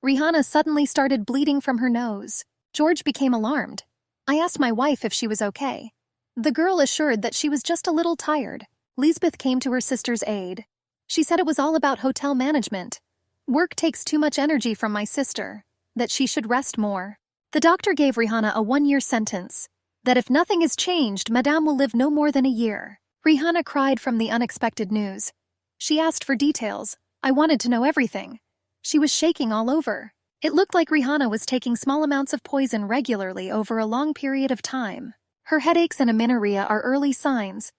[SPEAKER 1] Rihanna suddenly started bleeding from her nose. George became alarmed. I asked my wife if she was okay. The girl assured that she was just a little tired. Lisbeth came to her sister's aid. She said it was all about hotel management. Work takes too much energy from my sister, that she should rest more. The doctor gave Rihanna a 1-year sentence, that if nothing is changed, Madame will live no more than a year. Rihanna cried from the unexpected news. She asked for details. I wanted to know everything. She was shaking all over. It looked like Rihanna was taking small amounts of poison regularly over a long period of time. Her headaches and amenorrhea are early signs,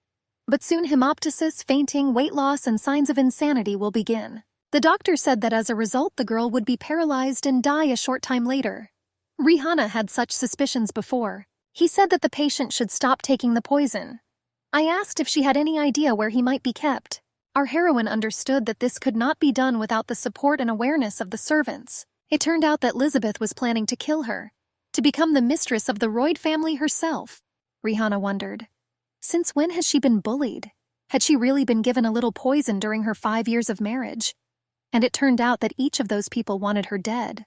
[SPEAKER 1] but soon hemoptysis, fainting, weight loss, and signs of insanity will begin. The doctor said that as a result, the girl would be paralyzed and die a short time later. Rihanna had such suspicions before. He said that the patient should stop taking the poison. I asked if she had any idea where he might be kept. Our heroine understood that this could not be done without the support and awareness of the servants. It turned out that Elizabeth was planning to kill her, to become the mistress of the Royd family herself. Rihanna wondered. Since when has she been bullied? Had she really been given a little poison during her 5 years of marriage? And it turned out that each of those people wanted her dead.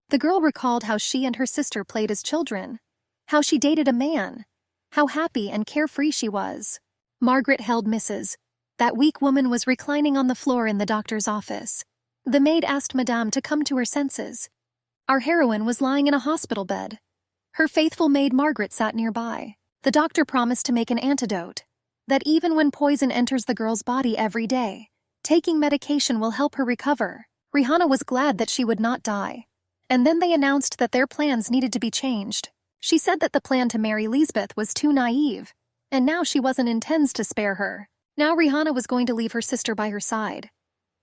[SPEAKER 1] The girl recalled how she and her sister played as children, how she dated a man, how happy and carefree she was. Margaret held Mrs. That weak woman was reclining on the floor in the doctor's office. The maid asked Madame to come to her senses. Our heroine was lying in a hospital bed. Her faithful maid Margaret sat nearby. The doctor promised to make an antidote, that even when poison enters the girl's body every day, taking medication will help her recover. Rihanna was glad that she would not die. And then they announced that their plans needed to be changed. She said that the plan to marry Lisbeth was too naive, and now she wasn't intends to spare her. Now Rihanna was going to leave her sister by her side,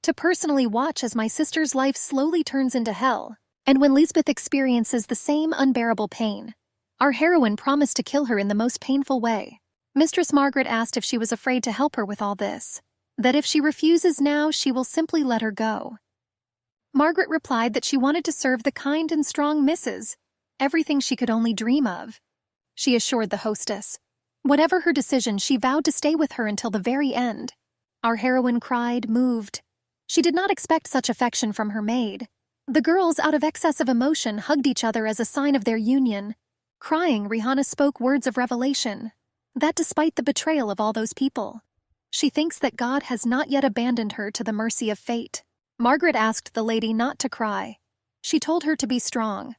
[SPEAKER 1] to personally watch as my sister's life slowly turns into hell, and when Lisbeth experiences the same unbearable pain. Our heroine promised to kill her in the most painful way. Mistress Margaret asked if she was afraid to help her with all this, that if she refuses now, she will simply let her go. Margaret replied that she wanted to serve the kind and strong Mrs. Everything she could only dream of. She assured the hostess. Whatever her decision, she vowed to stay with her until the very end. Our heroine cried, moved. She did not expect such affection from her maid. The girls, out of excess of emotion, hugged each other as a sign of their union. Crying, Rihanna spoke words of revelation, that despite the betrayal of all those people, she thinks that God has not yet abandoned her to the mercy of fate. Margaret asked the lady not to cry. She told her to be strong,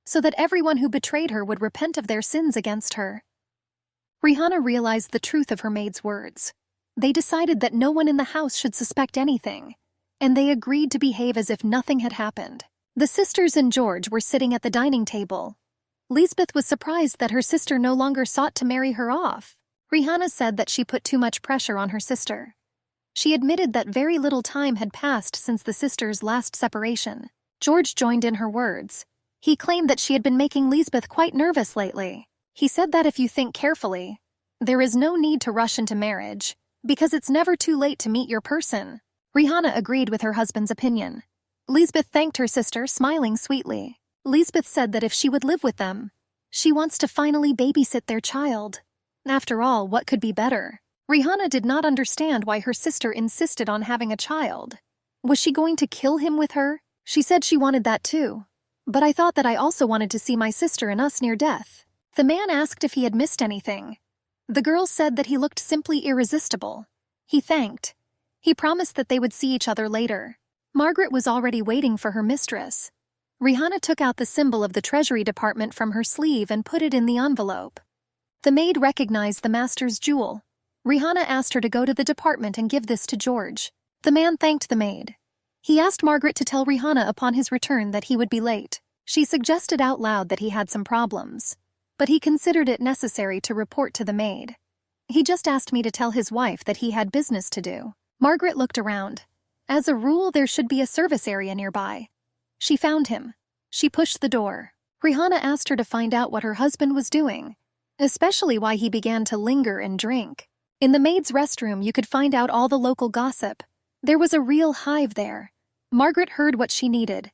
[SPEAKER 1] so that everyone who betrayed her would repent of their sins against her. Rihanna realized the truth of her maid's words. They decided that no one in the house should suspect anything, and they agreed to behave as if nothing had happened. The sisters and George were sitting at the dining table. Lisbeth was surprised that her sister no longer sought to marry her off. Rihanna said that she put too much pressure on her sister. She admitted that very little time had passed since the sisters' last separation. George joined in her words. He claimed that she had been making Lisbeth quite nervous lately. He said that if you think carefully, there is no need to rush into marriage, because it's never too late to meet your person. Rihanna agreed with her husband's opinion. Lisbeth thanked her sister, smiling sweetly. Lisbeth said that if she would live with them, she wants to finally babysit their child. After all, what could be better? Rihanna did not understand why her sister insisted on having a child. Was she going to kill him with her? She said she wanted that too. But I thought that I also wanted to see my sister and us near death. The man asked if he had missed anything. The girl said that he looked simply irresistible. He thanked. He promised that they would see each other later. Margaret was already waiting for her mistress. Rihanna took out the symbol of the Treasury Department from her sleeve and put it in the envelope. The maid recognized the master's jewel. Rihanna asked her to go to the department and give this to George. The man thanked the maid. He asked Margaret to tell Rihanna upon his return that he would be late. She suggested out loud that he had some problems, but he considered it necessary to report to the maid. He just asked me to tell his wife that he had business to do. Margaret looked around. As a rule, there should be a service area nearby. She found him. She pushed the door. Rihanna asked her to find out what her husband was doing, especially why he began to linger and drink. In the maid's restroom, you could find out all the local gossip. There was a real hive there. Margaret heard what she needed.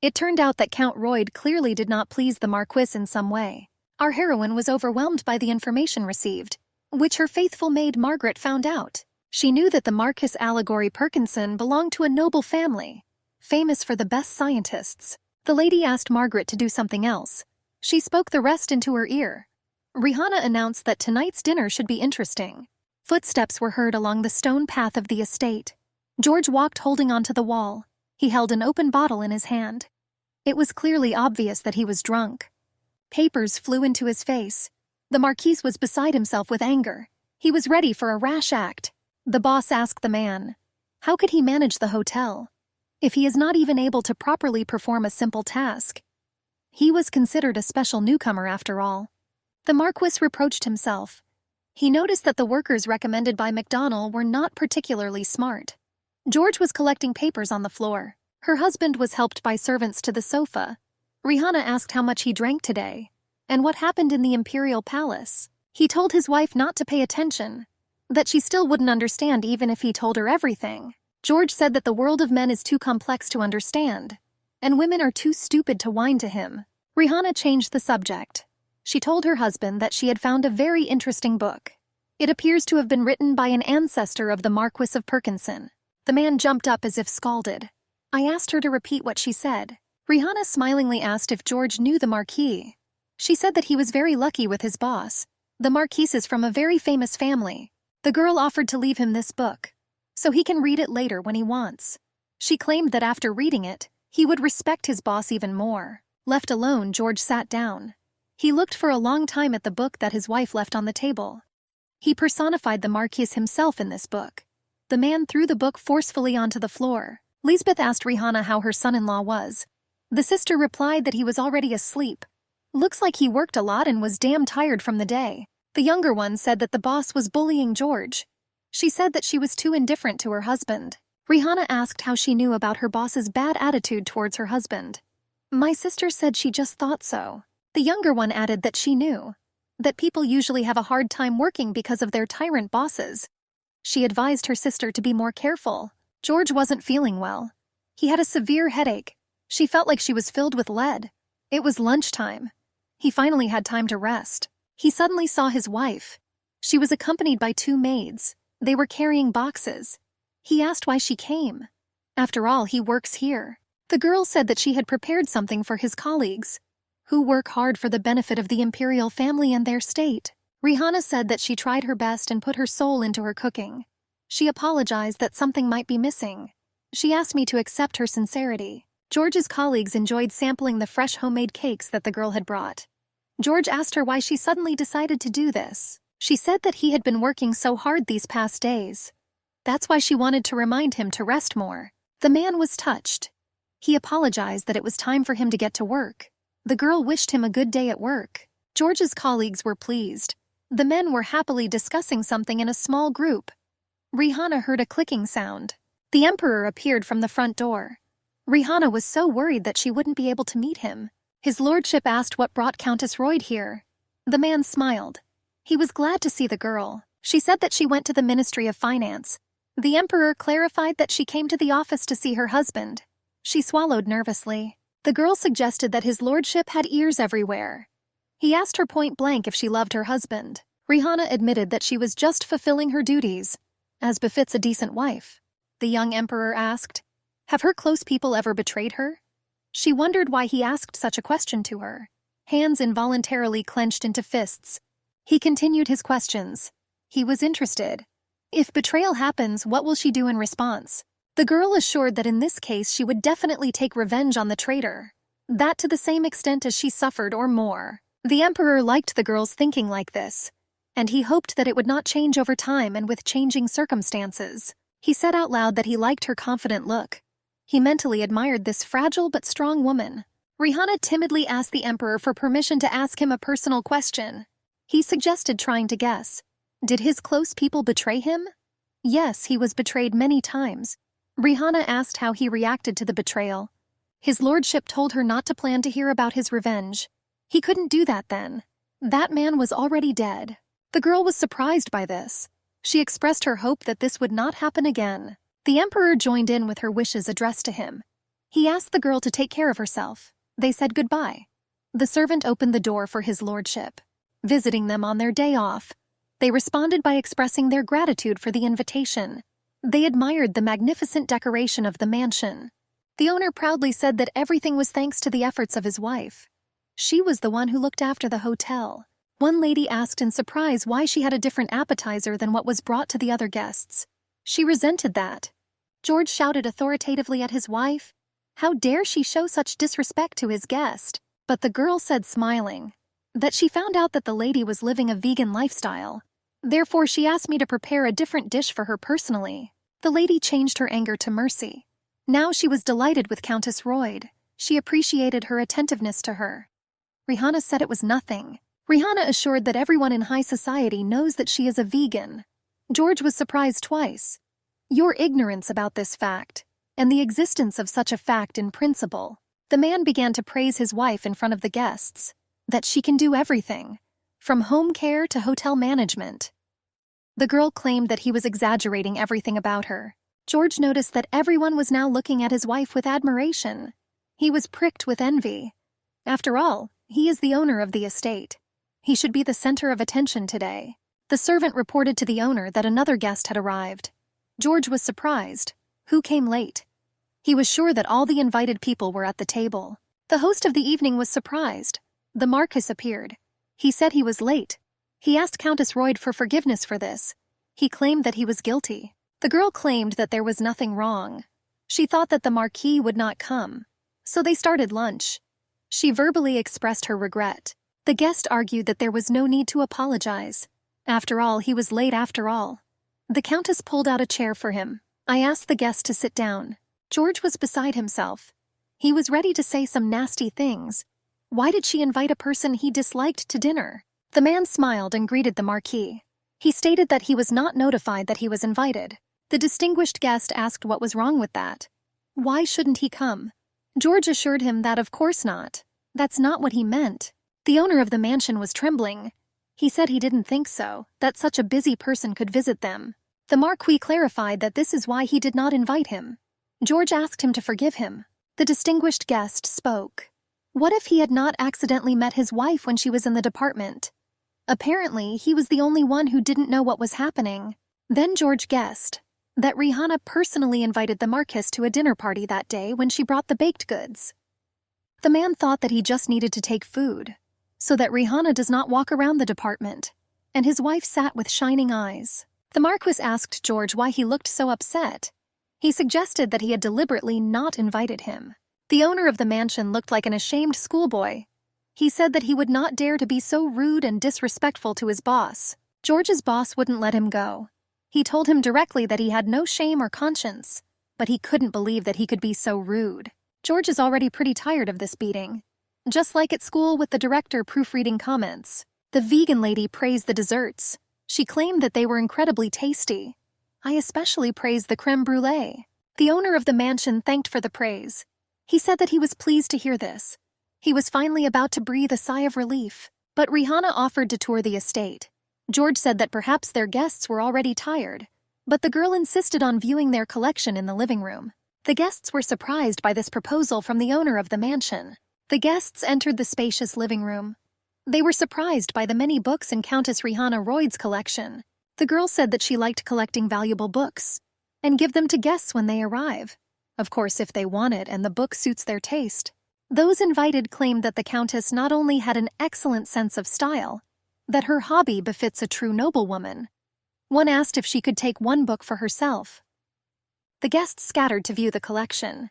[SPEAKER 1] It turned out that Count Royd clearly did not please the Marquis in some way. Our heroine was overwhelmed by the information received, which her faithful maid Margaret found out. She knew that the Marquis Allegory Perkinson belonged to a noble family, famous for the best scientists. The lady asked Margaret to do something else. She spoke the rest into her ear. Rihanna announced that tonight's dinner should be interesting. Footsteps were heard along the stone path of the estate. George walked holding onto the wall. He held an open bottle in his hand. It was clearly obvious that he was drunk. Papers flew into his face. The Marquis was beside himself with anger. He was ready for a rash act. The boss asked the man, how could he manage the hotel if he is not even able to properly perform a simple task? He was considered a special newcomer after all. The Marquis reproached himself. He noticed that the workers recommended by McDonnell were not particularly smart. George was collecting papers on the floor. Her husband was helped by servants to the sofa. Rihanna asked how much he drank today, and what happened in the Imperial Palace. He told his wife not to pay attention, that she still wouldn't understand even if he told her everything. George said that the world of men is too complex to understand, and women are too stupid to whine to him. Rihanna changed the subject. She told her husband that she had found a very interesting book. It appears to have been written by an ancestor of the Marquis of Perkinson. The man jumped up as if scalded. I asked her to repeat what she said. Rihanna smilingly asked if George knew the Marquis. She said that he was very lucky with his boss. The Marquis is from a very famous family. The girl offered to leave him this book, so he can read it later when he wants. She claimed that after reading it, he would respect his boss even more. Left alone, George sat down. He looked for a long time at the book that his wife left on the table. He personified the Marquis himself in this book. The man threw the book forcefully onto the floor. Lisbeth asked Rihanna how her son-in-law was. The sister replied that he was already asleep. Looks like he worked a lot and was damn tired from the day. The younger one said that the boss was bullying George. She said that she was too indifferent to her husband. Rihanna asked how she knew about her boss's bad attitude towards her husband. My sister said she just thought so. The younger one added that she knew that people usually have a hard time working because of their tyrant bosses. She advised her sister to be more careful. George wasn't feeling well. He had a severe headache. She felt like she was filled with lead. It was lunchtime. He finally had time to rest. He suddenly saw his wife. She was accompanied by 2 maids. They were carrying boxes. He asked why she came. After all, he works here. The girl said that she had prepared something for his colleagues, who work hard for the benefit of the imperial family and their state. Rihanna said that she tried her best and put her soul into her cooking. She apologized that something might be missing. She asked me to accept her sincerity. George's colleagues enjoyed sampling the fresh homemade cakes that the girl had brought. George asked her why she suddenly decided to do this. She said that he had been working so hard these past days. That's why she wanted to remind him to rest more. The man was touched. He apologized that it was time for him to get to work. The girl wished him a good day at work. George's colleagues were pleased. The men were happily discussing something in a small group. Rihanna heard a clicking sound. The emperor appeared from the front door. Rihanna was so worried that she wouldn't be able to meet him. His lordship asked what brought Countess Royd here. The man smiled. He was glad to see the girl. She said that she went to the Ministry of Finance. The emperor clarified that she came to the office to see her husband. She swallowed nervously. The girl suggested that his lordship had ears everywhere. He asked her point blank if she loved her husband. Rihanna admitted that she was just fulfilling her duties, as befits a decent wife. The young emperor asked, have her close people ever betrayed her? She wondered why he asked such a question to her. Hands involuntarily clenched into fists. He continued his questions. He was interested. If betrayal happens, what will she do in response? The girl assured that in this case she would definitely take revenge on the traitor. That to the same extent as she suffered or more. The emperor liked the girl's thinking like this, and he hoped that it would not change over time and with changing circumstances. He said out loud that he liked her confident look. He mentally admired this fragile but strong woman. Rihanna timidly asked the emperor for permission to ask him a personal question. He suggested trying to guess. Did his close people betray him? Yes, he was betrayed many times. Rihanna asked how he reacted to the betrayal. His lordship told her not to plan to hear about his revenge. He couldn't do that then. That man was already dead. The girl was surprised by this. She expressed her hope that this would not happen again. The emperor joined in with her wishes addressed to him. He asked the girl to take care of herself. They said goodbye. The servant opened the door for his lordship, visiting them on their day off. They responded by expressing their gratitude for the invitation. They admired the magnificent decoration of the mansion. The owner proudly said that everything was thanks to the efforts of his wife. She was the one who looked after the hotel. One lady asked in surprise why she had a different appetizer than what was brought to the other guests. She resented that. George shouted authoritatively at his wife. How dare she show such disrespect to his guest? But the girl said, smiling, that she found out that the lady was living a vegan lifestyle. Therefore, she asked me to prepare a different dish for her personally. The lady changed her anger to mercy. Now she was delighted with Countess Royd. She appreciated her attentiveness to her. Rihanna said it was nothing. Rihanna assured that everyone in high society knows that she is a vegan. George was surprised twice. Your ignorance about this fact, and the existence of such a fact in principle. The man began to praise his wife in front of the guests, that she can do everything, from home care to hotel management. The girl claimed that he was exaggerating everything about her. George noticed that everyone was now looking at his wife with admiration. He was pricked with envy. After all, he is the owner of the estate. He should be the center of attention today. The servant reported to the owner that another guest had arrived. George was surprised. Who came late? He was sure that all the invited people were at the table. The host of the evening was surprised. The Marquis appeared. He said he was late. He asked Countess Royd for forgiveness for this. He claimed that he was guilty. The girl claimed that there was nothing wrong. She thought that the Marquis would not come. So they started lunch. She verbally expressed her regret. The guest argued that there was no need to apologize. After all, he was late after all. The Countess pulled out a chair for him. I asked the guest to sit down. George was beside himself. He was ready to say some nasty things. Why did she invite a person he disliked to dinner? The man smiled and greeted the Marquis. He stated that he was not notified that he was invited. The distinguished guest asked what was wrong with that. Why shouldn't he come? George assured him that of course not. That's not what he meant. The owner of the mansion was trembling. He said he didn't think so, that such a busy person could visit them. The Marquis clarified that this is why he did not invite him. George asked him to forgive him. The distinguished guest spoke. What if he had not accidentally met his wife when she was in the department? Apparently, he was the only one who didn't know what was happening. Then George guessed that Rihanna personally invited the Marquis to a dinner party that day when she brought the baked goods. The man thought that he just needed to take food, so that Rihanna does not walk around the department, and his wife sat with shining eyes. The Marquis asked George why he looked so upset. He suggested that he had deliberately not invited him. The owner of the mansion looked like an ashamed schoolboy. He said that he would not dare to be so rude and disrespectful to his boss. George's boss wouldn't let him go. He told him directly that he had no shame or conscience, but he couldn't believe that he could be so rude. George is already pretty tired of this beating. Just like at school with the director proofreading comments. The vegan lady praised the desserts. She claimed that they were incredibly tasty. I especially praised the creme brulee. The owner of the mansion thanked for the praise. He said that he was pleased to hear this. He was finally about to breathe a sigh of relief, but Rihanna offered to tour the estate. George said that perhaps their guests were already tired, but the girl insisted on viewing their collection in the living room. The guests were surprised by this proposal from the owner of the mansion. The guests entered the spacious living room. They were surprised by the many books in Countess Rihanna Royd's collection. The girl said that she liked collecting valuable books and give them to guests when they arrive. Of course, if they want it and the book suits their taste. Those invited claimed that the Countess not only had an excellent sense of style, that her hobby befits a true noblewoman. One asked if she could take one book for herself. The guests scattered to view the collection,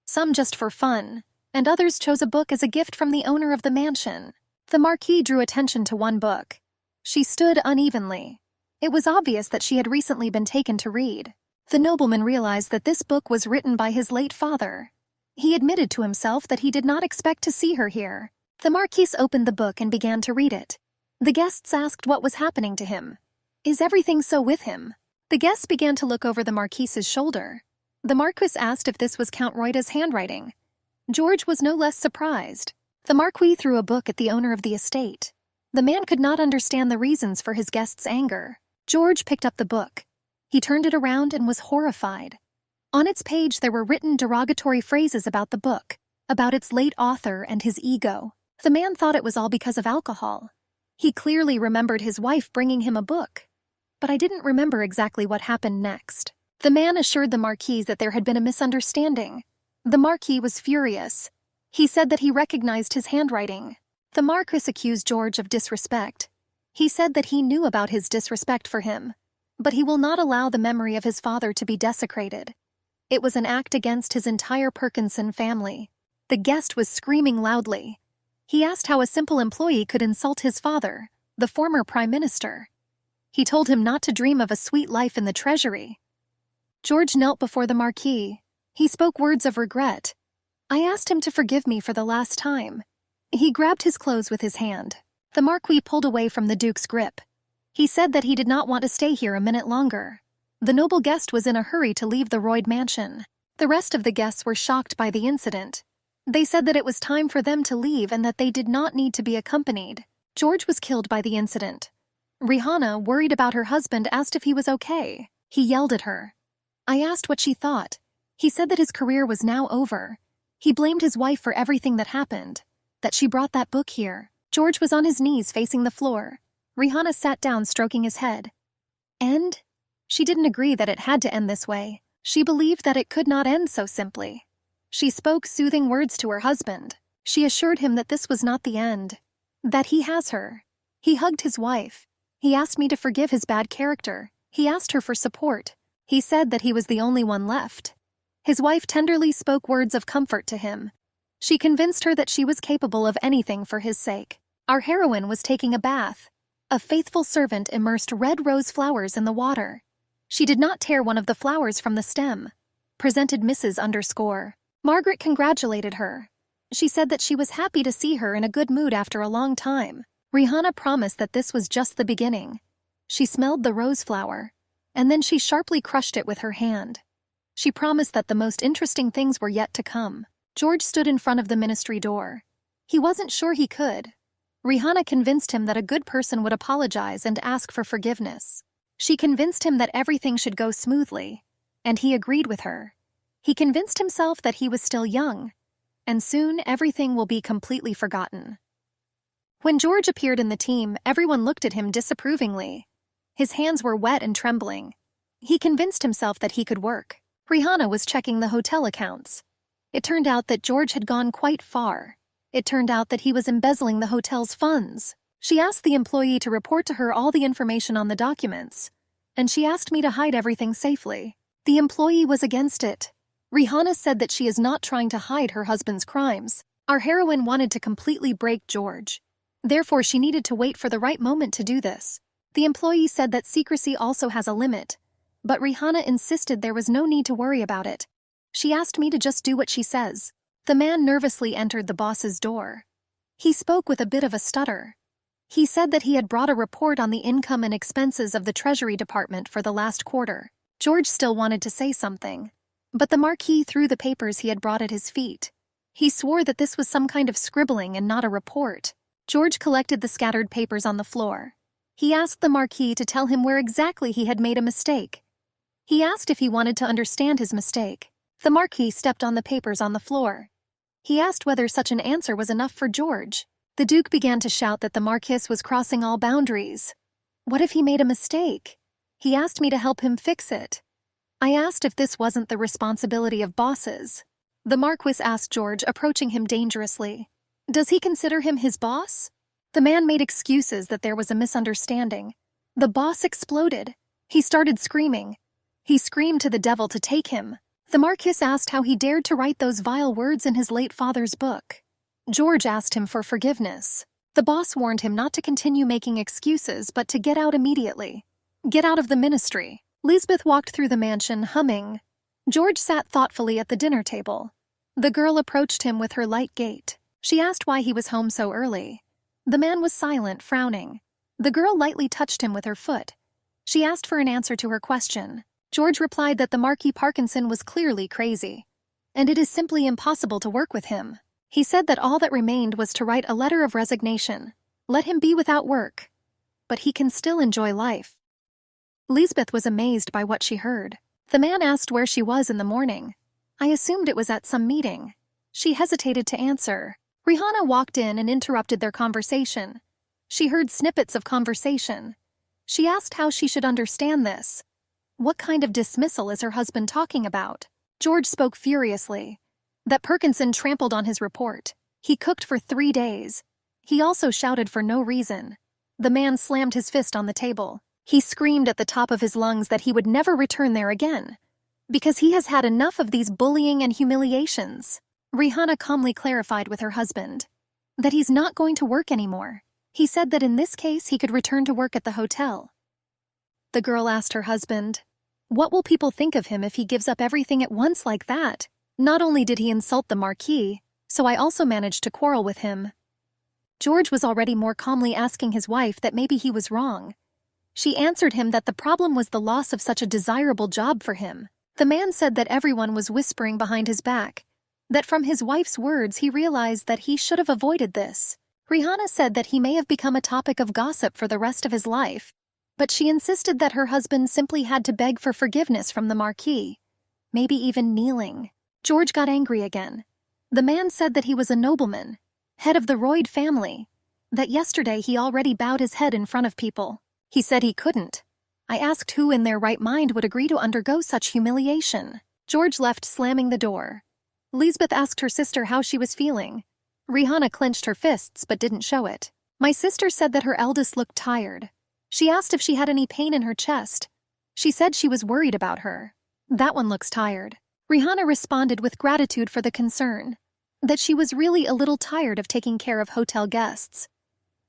[SPEAKER 1] some just for fun, and others chose a book as a gift from the owner of the mansion. The Marquis drew attention to one book. She stood unevenly. It was obvious that she had recently been taken to read. The nobleman realized that this book was written by his late father. He admitted to himself that he did not expect to see her here. The Marquis opened the book and began to read it. The guests asked what was happening to him. Is everything so with him? The guests began to look over the Marquis's shoulder. The Marquis asked if this was Count Reuter's handwriting. George was no less surprised. The Marquis threw a book at the owner of the estate. The man could not understand the reasons for his guest's anger. George picked up the book. He turned it around and was horrified. On its page there were written derogatory phrases about the book, about its late author and his ego. The man thought it was all because of alcohol. He clearly remembered his wife bringing him a book. But I didn't remember exactly what happened next. The man assured the Marquis that there had been a misunderstanding. The Marquis was furious. He said that he recognized his handwriting. The Marquis accused George of disrespect. He said that he knew about his disrespect for him, but he will not allow the memory of his father to be desecrated. It was an act against his entire Perkinson family. The guest was screaming loudly. He asked how a simple employee could insult his father, the former prime minister. He told him not to dream of a sweet life in the treasury. George knelt before the Marquis. He spoke words of regret. I asked him to forgive me for the last time. He grabbed his clothes with his hand. The Marquis pulled away from the Duke's grip. He said that he did not want to stay here a minute longer. The noble guest was in a hurry to leave the Royd mansion. The rest of the guests were shocked by the incident. They said that it was time for them to leave and that they did not need to be accompanied. George was killed by the incident. Rihanna, worried about her husband, asked if he was okay. He yelled at her. I asked what she thought. He said that his career was now over. He blamed his wife for everything that happened, that she brought that book here. George was on his knees facing the floor. Rihanna sat down, stroking his head. End? She didn't agree that it had to end this way. She believed that it could not end so simply. She spoke soothing words to her husband. She assured him that this was not the end, that he has her. He hugged his wife. He asked me to forgive his bad character. He asked her for support. He said that he was the only one left. His wife tenderly spoke words of comfort to him. She convinced her that she was capable of anything for his sake. Our heroine was taking a bath. A faithful servant immersed red rose flowers in the water. She did not tear one of the flowers from the stem. Presented Mrs. Margaret congratulated her. She said that she was happy to see her in a good mood after a long time. Rihanna promised that this was just the beginning. She smelled the rose flower, and then she sharply crushed it with her hand. She promised that the most interesting things were yet to come. George stood in front of the ministry door. He wasn't sure he could. Rihanna convinced him that a good person would apologize and ask for forgiveness. She convinced him that everything should go smoothly, and he agreed with her. He convinced himself that he was still young, and soon everything will be completely forgotten. When George appeared in the team, everyone looked at him disapprovingly. His hands were wet and trembling. He convinced himself that he could work. Rihanna was checking the hotel accounts. It turned out that George had gone quite far. It turned out that he was embezzling the hotel's funds. She asked the employee to report to her all the information on the documents, and she asked me to hide everything safely. The employee was against it. Rihanna said that she is not trying to hide her husband's crimes. Our heroine wanted to completely break George. Therefore, she needed to wait for the right moment to do this. The employee said that secrecy also has a limit, but Rihanna insisted there was no need to worry about it. She asked me to just do what she says. The man nervously entered the boss's door. He spoke with a bit of a stutter. He said that he had brought a report on the income and expenses of the Treasury Department for the last quarter. George still wanted to say something, but the Marquis threw the papers he had brought at his feet. He swore that this was some kind of scribbling and not a report. George collected the scattered papers on the floor. He asked the Marquis to tell him where exactly he had made a mistake. He asked if he wanted to understand his mistake. The Marquis stepped on the papers on the floor. He asked whether such an answer was enough for George. The Duke began to shout that the Marquis was crossing all boundaries. What if he made a mistake? He asked me to help him fix it. I asked if this wasn't the responsibility of bosses. The Marquis asked George, approaching him dangerously. Does he consider him his boss? The man made excuses that there was a misunderstanding. The boss exploded. He started screaming. He screamed to the devil to take him. The Marquis asked how he dared to write those vile words in his late father's book. George asked him for forgiveness. The boss warned him not to continue making excuses, but to get out immediately. Get out of the ministry. Lisbeth walked through the mansion, humming. George sat thoughtfully at the dinner table. The girl approached him with her light gait. She asked why he was home so early. The man was silent, frowning. The girl lightly touched him with her foot. She asked for an answer to her question. George replied that the Marquis Parkinson was clearly crazy, and it is simply impossible to work with him. He said that all that remained was to write a letter of resignation. Let him be without work, but he can still enjoy life. Lisbeth was amazed by what she heard. The man asked where she was in the morning. I assumed it was at some meeting. She hesitated to answer. Rihanna walked in and interrupted their conversation. She heard snippets of conversation. She asked how she should understand this. What kind of dismissal is her husband talking about? George spoke furiously. That Parkinson trampled on his report. He cooked for 3 days. He also shouted for no reason. The man slammed his fist on the table. He screamed at the top of his lungs that he would never return there again, because he has had enough of these bullying and humiliations. Rihanna calmly clarified with her husband that he's not going to work anymore. He said that in this case he could return to work at the hotel. the girl asked her husband. What will people think of him if he gives up everything at once like that? Not only did he insult the Marquis, so I also managed to quarrel with him. George was already more calmly asking his wife that maybe he was wrong. She answered him that the problem was the loss of such a desirable job for him. The man said that everyone was whispering behind his back, that from his wife's words he realized that he should have avoided this. Rihanna said that he may have become a topic of gossip for the rest of his life, but she insisted that her husband simply had to beg for forgiveness from the Marquis, maybe even kneeling. George got angry again. The man said that he was a nobleman, head of the Royd family, that yesterday he already bowed his head in front of people. He said he couldn't. I asked who in their right mind would agree to undergo such humiliation. George left, slamming the door. Lisbeth asked her sister how she was feeling. Rihanna clenched her fists but didn't show it. My sister said that her eldest looked tired. She asked if she had any pain in her chest. She said she was worried about her. That one looks tired. Rihanna responded with gratitude for the concern, that she was really a little tired of taking care of hotel guests.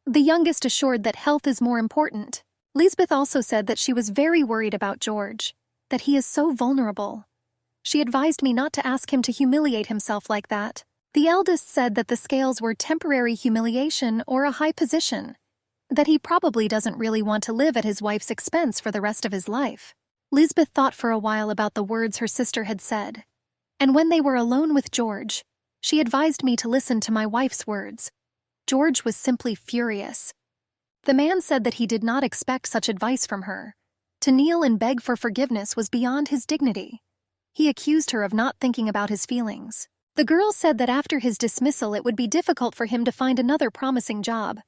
[SPEAKER 1] The youngest assured that health is more important. Lisbeth also said that she was very worried about George, that he is so vulnerable. She advised me not to ask him to humiliate himself like that. The eldest said that the scales were temporary humiliation or a high position, that he probably doesn't really want to live at his wife's expense for the rest of his life. Lisbeth thought for a while about the words her sister had said, and when they were alone with George, she advised me to listen to my wife's words. George was simply furious. The man said that he did not expect such advice from her. To kneel and beg for forgiveness was beyond his dignity. He accused her of not thinking about his feelings. The girl said that after his dismissal it would be difficult for him to find another promising job.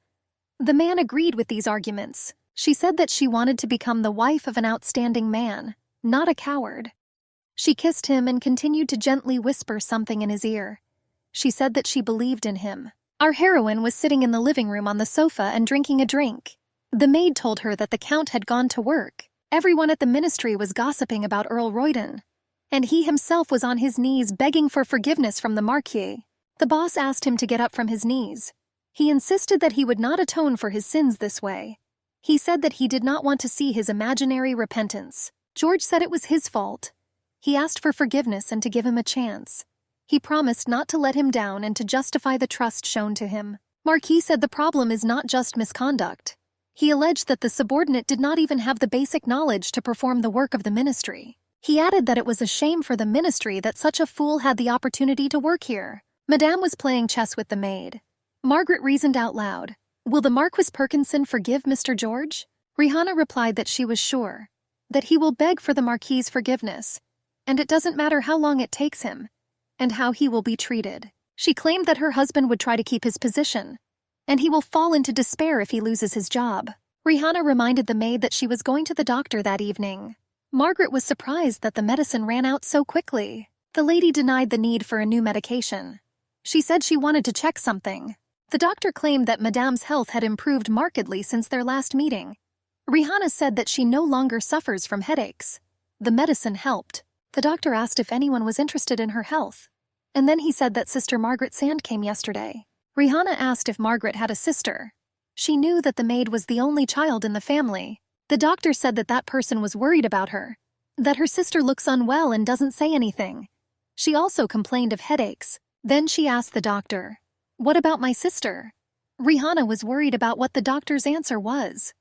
[SPEAKER 1] The man agreed with these arguments. She said that she wanted to become the wife of an outstanding man, not a coward. She kissed him and continued to gently whisper something in his ear. She said that she believed in him. Our heroine was sitting in the living room on the sofa and drinking a drink. The maid told her that the Count had gone to work. Everyone at the ministry was gossiping about Earl Royden, and he himself was on his knees begging for forgiveness from the Marquis. The boss asked him to get up from his knees. He insisted that he would not atone for his sins this way. He said that he did not want to see his imaginary repentance. George said it was his fault. He asked for forgiveness and to give him a chance. He promised not to let him down and to justify the trust shown to him. Marquis said the problem is not just misconduct. He alleged that the subordinate did not even have the basic knowledge to perform the work of the ministry. He added that it was a shame for the ministry that such a fool had the opportunity to work here. Madame was playing chess with the maid. Margaret reasoned out loud. Will the Marquis Perkinson forgive Mr. George? Rihanna replied that she was sure, that he will beg for the Marquis's forgiveness, and it doesn't matter how long it takes him, and how he will be treated. She claimed that her husband would try to keep his position, and he will fall into despair if he loses his job. Rihanna reminded the maid that she was going to the doctor that evening. Margaret was surprised that the medicine ran out so quickly. The lady denied the need for a new medication. She said she wanted to check something. The doctor claimed that Madame's health had improved markedly since their last meeting. Rihanna said that she no longer suffers from headaches. The medicine helped. The doctor asked if anyone was interested in her health, and then he said that Sister Margaret Sand came yesterday. Rihanna asked if Margaret had a sister. She knew that the maid was the only child in the family. The doctor said that that person was worried about her, that her sister looks unwell and doesn't say anything. She also complained of headaches. Then she asked the doctor, "What about my sister?" Rihanna was worried about what the doctor's answer was.